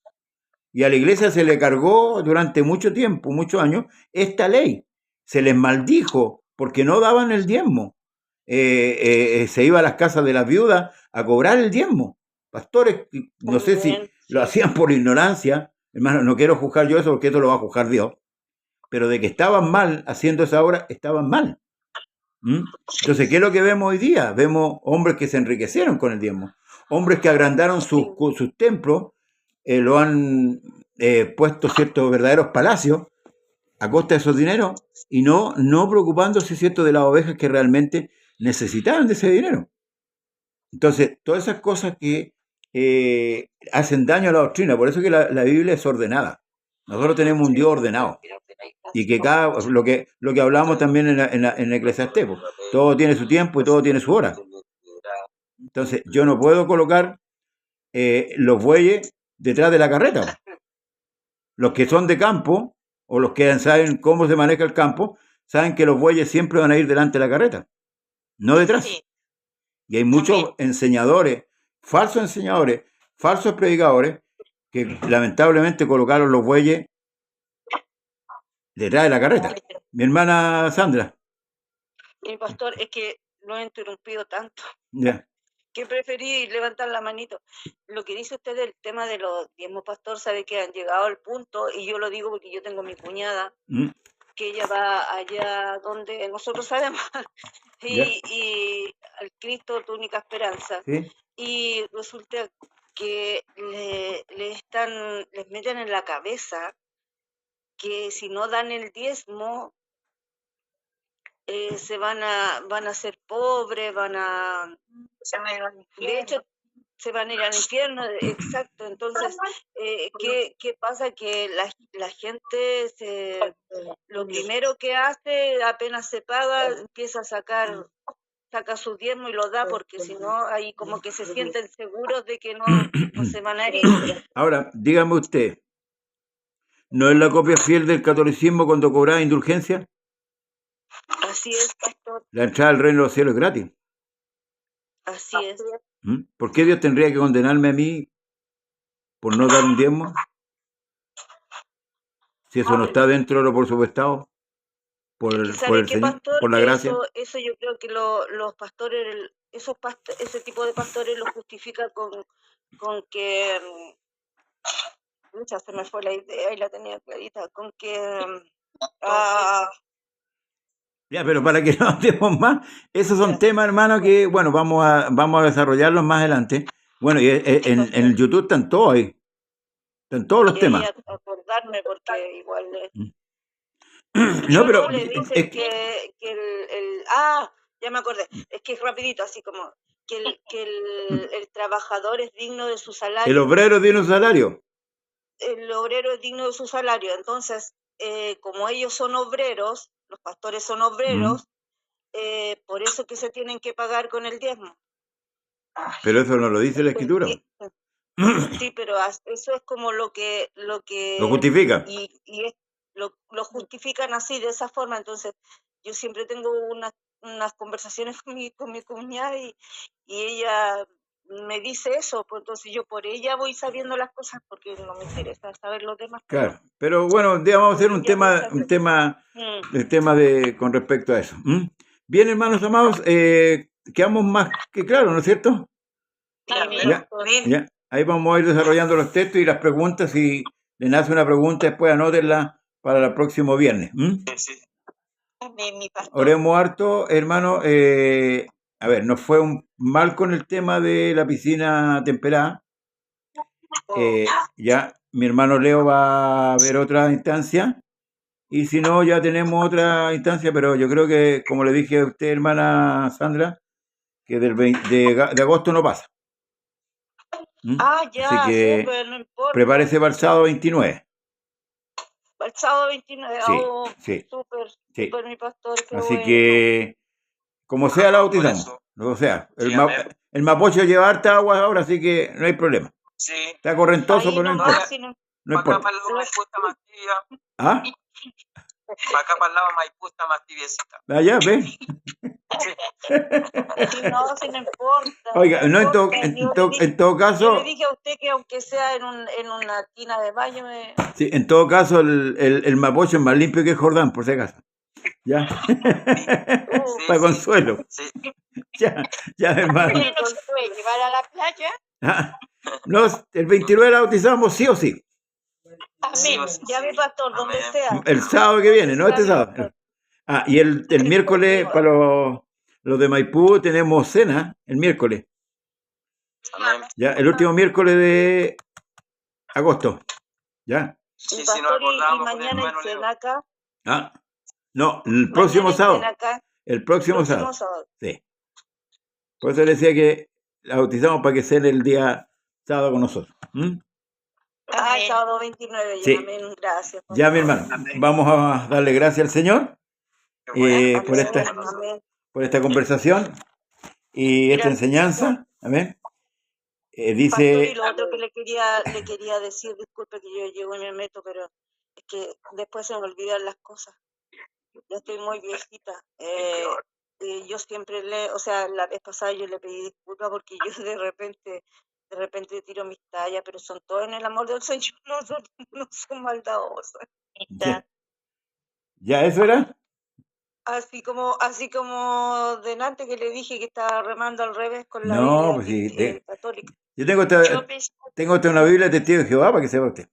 Y a la iglesia se le cargó durante mucho tiempo, muchos años, esta ley. Se les maldijo porque no daban el diezmo. Se iba a las casas de las viudas a cobrar el diezmo. Pastores, no sé si lo hacían por ignorancia, hermano, no quiero juzgar yo eso porque esto lo va a juzgar Dios, pero de que estaban mal haciendo esa obra, estaban mal. Entonces, ¿qué es lo que vemos hoy día? Vemos hombres que se enriquecieron con el diezmo, hombres que agrandaron sus templos, lo han puesto ciertos verdaderos palacios a costa de esos dineros y no preocupándose, cierto, de las ovejas que realmente necesitaban de ese dinero. Entonces, todas esas cosas que hacen daño a la doctrina, por eso que la Biblia es ordenada. Nosotros tenemos un Dios ordenado. Y que lo que hablamos también en Eclesiastés, todo tiene su tiempo y todo tiene su hora. Entonces, yo no puedo colocar los bueyes detrás de la carreta. Los que son de campo, o los que saben cómo se maneja el campo, saben que los bueyes siempre van a ir delante de la carreta, no detrás. Sí. Y hay muchos enseñadores, falsos predicadores, que lamentablemente colocaron los bueyes detrás de la carreta. Mi hermana Sandra. Pastor, es que lo he interrumpido tanto. Ya. ¿Qué preferí? Levantar la manito. Lo que dice usted del tema de los diezmos, pastor, sabe que han llegado al punto, y yo lo digo porque yo tengo mi cuñada, que ella va allá donde nosotros sabemos, y al Cristo tu única esperanza. ¿Sí? Y resulta que les meten en la cabeza que si no dan el diezmo, se van a ser pobres, de hecho, se van a ir al infierno, exacto. Entonces, ¿qué pasa? Que la gente lo primero que hace, apenas se paga, empieza a saca su diezmo y lo da, porque si no, ahí como que se sienten seguros de que no se van a ir. Ahora, dígame usted, ¿no es la copia fiel del catolicismo cuando cobraba indulgencia? Así es, pastor. La entrada al reino de los cielos es gratis. Así es. ¿Por qué Dios tendría que condenarme a mí por no dar un diezmo? Si eso no está dentro de lo presupuestado por el Señor, pastor, por la gracia. Eso yo creo que los pastores, ese tipo de pastores lo justifica con que... se me fue la idea y la tenía clarita, con que... Ya, pero para que no andemos más, esos son temas, hermano, que, bueno, vamos a desarrollarlos más adelante. Bueno, y en el YouTube están todos ahí. Están todos los temas. Acordarme porque igual... No, pero... le dicen que ya me acordé. Es que es rapidito, así como que el trabajador es digno de su salario. El obrero tiene un salario. El obrero es digno de su salario. Entonces, como ellos son obreros, los pastores son obreros, por eso que se tienen que pagar con el diezmo. Pero eso no lo dice la Escritura. Sí, pero eso es como lo que lo justifica. Y lo justifican así, de esa forma. Entonces, yo siempre tengo unas conversaciones con mi cuñada y ella me dice eso, pues entonces yo por ella voy sabiendo las cosas porque no me interesa saber los demás. Claro, pero bueno, vamos a hacer un tema con respecto a eso. Bien, hermanos amados, quedamos más que claro, ¿no es cierto? Ya. Ahí vamos a ir desarrollando los textos y las preguntas. Si le nace una pregunta, después anótenla para el próximo viernes. Oremos harto, hermano. A ver, nos fue mal con el tema de la piscina temperada. Ya mi hermano Leo va a ver otra instancia. Y si no, ya tenemos otra instancia, pero yo creo que, como le dije a usted, hermana Sandra, que de agosto no pasa. Ya, así que súper, no importa. Prepárese para el sábado 29. Para el sábado 29, sí. Súper, mi pastor. Así que, como sea, la bautizamos. O sea, el Mapocho lleva harta agua ahora, así que no hay problema. Sí. Está correntoso, pero no importa. No importa. Para el lado Maipú está más tibia. ¿Ah? Para acá para el lado Maipú está más tibiecita. Allá, ve. No importa. Oiga, no, en todo caso... Yo le dije a usted que aunque sea en una tina de baño... Sí, en todo caso, el Mapocho es más limpio que el Jordán, por si acaso. ¿Ya? Para consuelo. Sí. Ya, hermano. ¿No se puede llevar a la playa? No, el 29 la bautizamos sí o sí. Amén. Ya mi pastor, donde sea. El sábado que viene, no este sábado. Y el miércoles para los de Maipú tenemos cena el miércoles. Amén. Ya, el último miércoles de agosto. ¿Ya? Sí, pastor, y mañana en cena acá. No, el próximo sábado. El próximo sábado. Sí. Por eso le decía que la bautizamos para que sea el día sábado con nosotros. Sábado 29, sí. Amén, gracias. Ya, mi hermano, vamos a darle gracias al Señor por esta conversación y esta enseñanza. Amén. Dice... Pastor, y lo otro que le quería decir, disculpe que yo llego y me meto, pero es que después se me olvidan las cosas. Ya estoy muy viejita. Yo siempre la vez pasada yo le pedí disculpas porque yo de repente tiro mis tallas, pero son todas en el amor del Señor, no son maldadosas. ¿Ya eso era? Así como delante que le dije que estaba remando al revés con la No, Biblia pues sí. católica. Yo tengo Yo pensé, una Biblia de Testigo de Jehová para que sepa usted.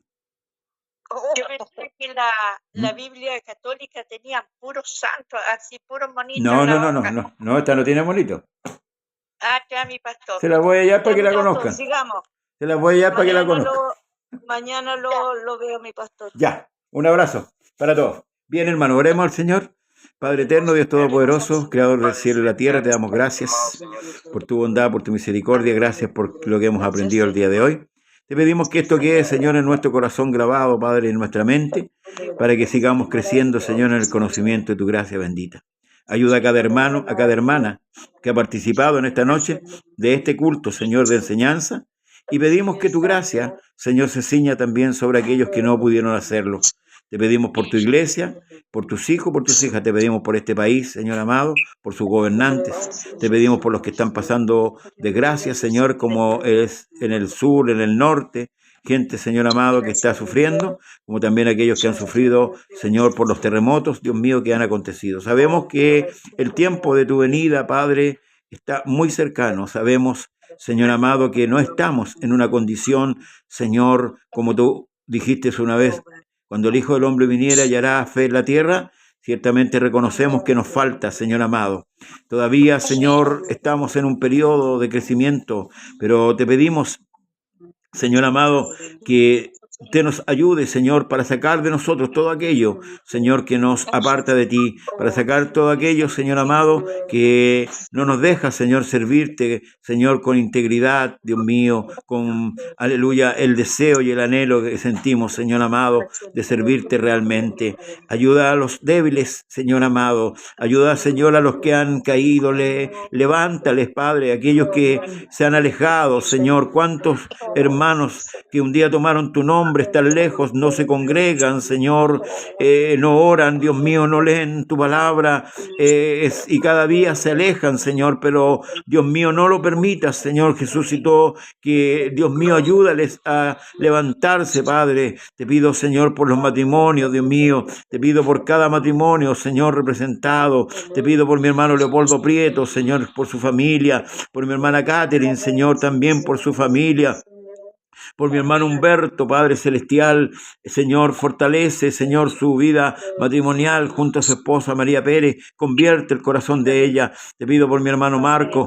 yo pensé que la Biblia católica tenía puros santos, así puros monitos No, en no, la no, no, hoja. no, esta no tiene monito. Ah, ya mi pastor. Se la voy a llevar para Ya, que mi la pastor, conozcan. sigamos. Se la voy a llevar para que la conozcan. Mañana lo veo, mi pastor. Ya, un abrazo para todos. Bien, hermano, oremos al Señor. Padre eterno, Dios todopoderoso, creador del cielo y la tierra, te damos gracias por tu bondad, por tu misericordia, gracias por lo que hemos aprendido el día de hoy. Te pedimos que esto quede, Señor, en nuestro corazón grabado, Padre, en nuestra mente, para que sigamos creciendo, Señor, en el conocimiento de tu gracia bendita. Ayuda a cada hermano, a cada hermana que ha participado en esta noche de este culto, Señor, de enseñanza, y pedimos que tu gracia, Señor, se ciña también sobre aquellos que no pudieron hacerlo. Te pedimos por tu iglesia, por tus hijos, por tus hijas. Te pedimos por este país, Señor amado, por sus gobernantes. Te pedimos por los que están pasando desgracias, Señor, como es en el sur, en el norte. Gente, Señor amado, que está sufriendo, como también aquellos que han sufrido, Señor, por los terremotos, Dios mío, que han acontecido. Sabemos que el tiempo de tu venida, Padre, está muy cercano. Sabemos, Señor amado, que no estamos en una condición, Señor, como tú dijiste una vez, cuando el Hijo del Hombre viniera y hará fe en la tierra, ciertamente reconocemos que nos falta, Señor amado. Todavía, Señor, estamos en un periodo de crecimiento, pero te pedimos, Señor amado, que te nos ayude, Señor, para sacar de nosotros todo aquello, Señor, que nos aparta de ti, para sacar todo aquello, Señor amado, que no nos deja, Señor, servirte, Señor, con integridad, Dios mío, con, aleluya, el deseo y el anhelo que sentimos, Señor amado, de servirte realmente. Ayuda a los débiles, Señor amado, ayuda, Señor, a los que han caído, levántales, Padre, aquellos que se han alejado, Señor, cuántos hermanos que un día tomaron tu nombre, están lejos, no se congregan, Señor, no oran, Dios mío, no leen tu palabra, y cada día se alejan, Señor, pero Dios mío, no lo permitas, Señor Jesús, y todo, que Dios mío, ayúdales a levantarse, Padre. Te pido, Señor, por los matrimonios, Dios mío, te pido por cada matrimonio, Señor, representado, te pido por mi hermano Leopoldo Prieto, Señor, por su familia, por mi hermana Catherine, Señor, también por su familia, por mi hermano Humberto, Padre Celestial, Señor, fortalece, Señor, su vida matrimonial junto a su esposa María Pérez, convierte el corazón de ella. Te pido por mi hermano Marco,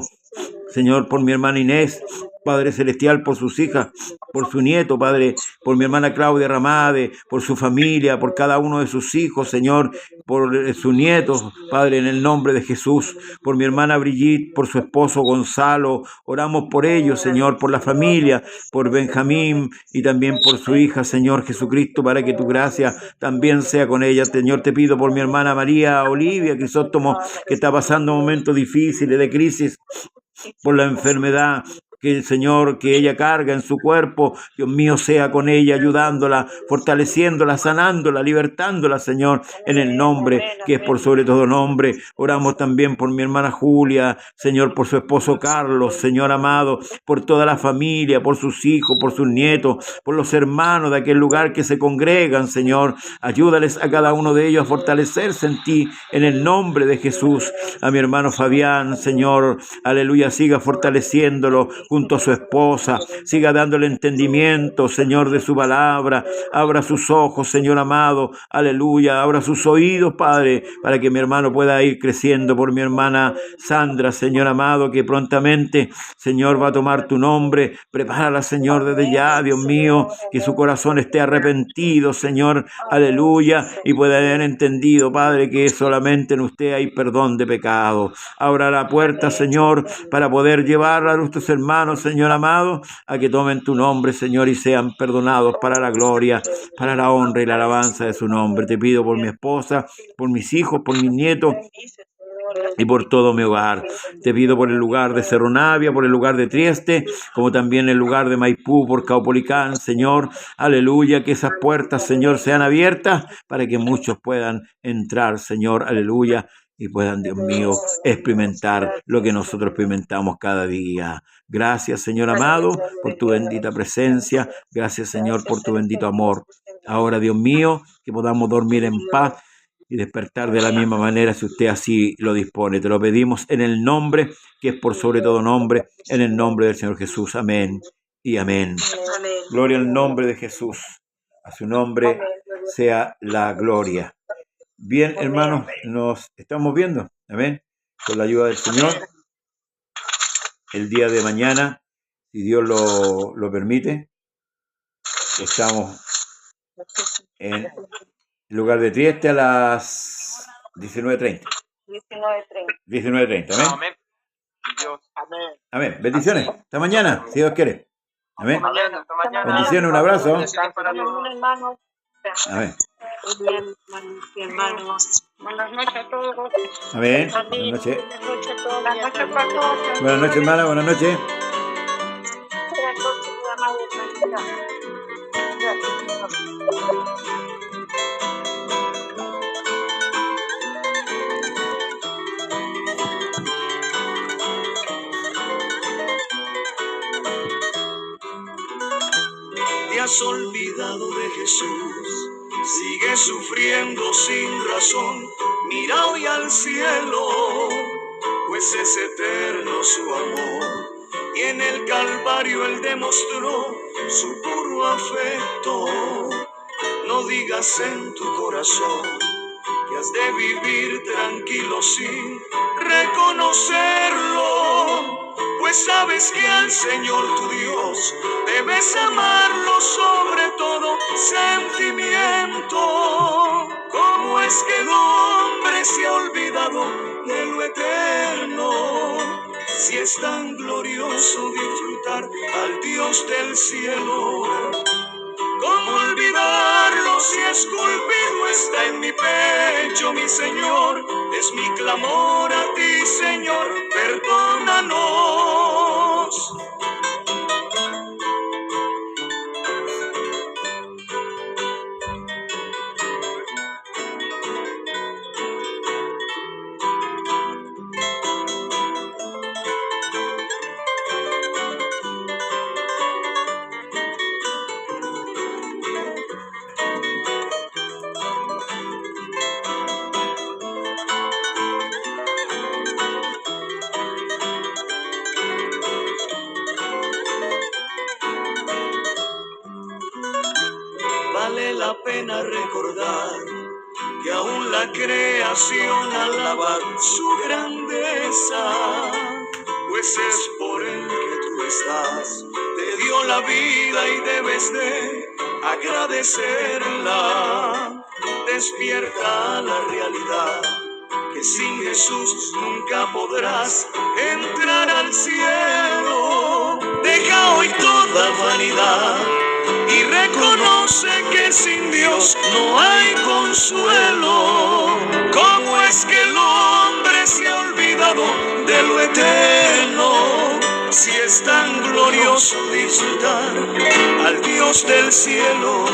Señor, por mi hermana Inés, Padre Celestial, por sus hijas, por su nieto, Padre, por mi hermana Claudia Ramade, por su familia, por cada uno de sus hijos, Señor, por sus nietos, Padre, en el nombre de Jesús, por mi hermana Brigitte, por su esposo Gonzalo, oramos por ellos, Señor, por la familia, por Benjamín y también por su hija, Señor Jesucristo, para que tu gracia también sea con ella. Señor, te pido por mi hermana María Olivia Crisóstomo, que está pasando momentos difíciles de crisis por la enfermedad que, Señor, que ella carga en su cuerpo, Dios mío, sea con ella, ayudándola, fortaleciéndola, sanándola, libertándola, Señor, en el nombre que es por sobre todo nombre. Oramos también por mi hermana Julia, Señor, por su esposo Carlos, Señor amado, por toda la familia, por sus hijos, por sus nietos, por los hermanos de aquel lugar que se congregan, Señor. Ayúdales a cada uno de ellos a fortalecerse en ti, en el nombre de Jesús. A mi hermano Fabián, Señor, aleluya, siga fortaleciéndolo junto a su esposa, siga dándole entendimiento, Señor, de su palabra. Abra sus ojos, Señor amado, aleluya, abra sus oídos, Padre, para que mi hermano pueda ir creciendo. Por mi hermana Sandra, Señor amado, que prontamente, Señor, va a tomar tu nombre. Prepárala, Señor, desde ya, Dios mío, que su corazón esté arrepentido, Señor, aleluya, y pueda haber entendido, Padre, que solamente en usted hay perdón de pecado. Abra la puerta, Señor, para poder llevar a nuestros hermanos, Señor amado, a que tomen tu nombre, Señor, y sean perdonados para la gloria, para la honra y la alabanza de su nombre. Te pido por mi esposa, por mis hijos, por mis nietos y por todo mi hogar. Te pido por el lugar de Cerro Navia, por el lugar de Trieste, como también el lugar de Maipú, por Caupolicán, Señor, aleluya, que esas puertas, Señor, sean abiertas para que muchos puedan entrar, Señor, aleluya, y puedan, Dios mío, experimentar lo que nosotros experimentamos cada día. Gracias, Señor amado, por tu bendita presencia. Gracias, Señor, por tu bendito amor. Ahora, Dios mío, que podamos dormir en paz y despertar de la misma manera si usted así lo dispone. Te lo pedimos en el nombre que es por sobre todo nombre, en el nombre del Señor Jesús. Amén y amén. Amén. Gloria al nombre de Jesús. A su nombre sea la gloria. Bien, hermanos, nos estamos viendo. Amén. Con la ayuda del Señor. El día de mañana, si Dios lo permite, estamos en lugar de Trieste a las 19:30. 19:30. Amén. Amén. Amén. Bendiciones. Hasta mañana, si Dios quiere. Amén. Hasta mañana. Bendiciones, un abrazo. hermano. Amén. Hermanos. Buenas noches a todos. Amén. Buenas Amén. noches. Buenas noches a todos. Buenas noches, pastor. Buenas noches, hermana. Buenas noches. Buenas noches, mi amado. Te has olvidado de Jesús, sigues sufriendo sin razón. Mira hoy al cielo, pues es eterno su amor. Y en el Calvario Él demostró su puro afecto. No digas en tu corazón que has de vivir tranquilo sin reconocerlo. Pues sabes que al Señor tu Dios debes amarlo sobre todo sentimiento. ¿Cómo es que el hombre se ha olvidado de lo eterno? Si es tan glorioso disfrutar al Dios del cielo. ¿Cómo olvidarlo si esculpido está en mi pecho, mi Señor? Es mi clamor a ti, Señor, perdónanos. Vale la pena recordar que aún la creación alaba su grandeza, pues es por Él que tú estás, te dio la vida y debes de agradecerla. Despierta la realidad, que sin Jesús nunca podrás entrar al cielo. Deja hoy toda vanidad y reconoce que sin Dios no hay consuelo. ¿Cómo es que el hombre se ha olvidado de lo eterno? Si es tan glorioso disfrutar al Dios del cielo.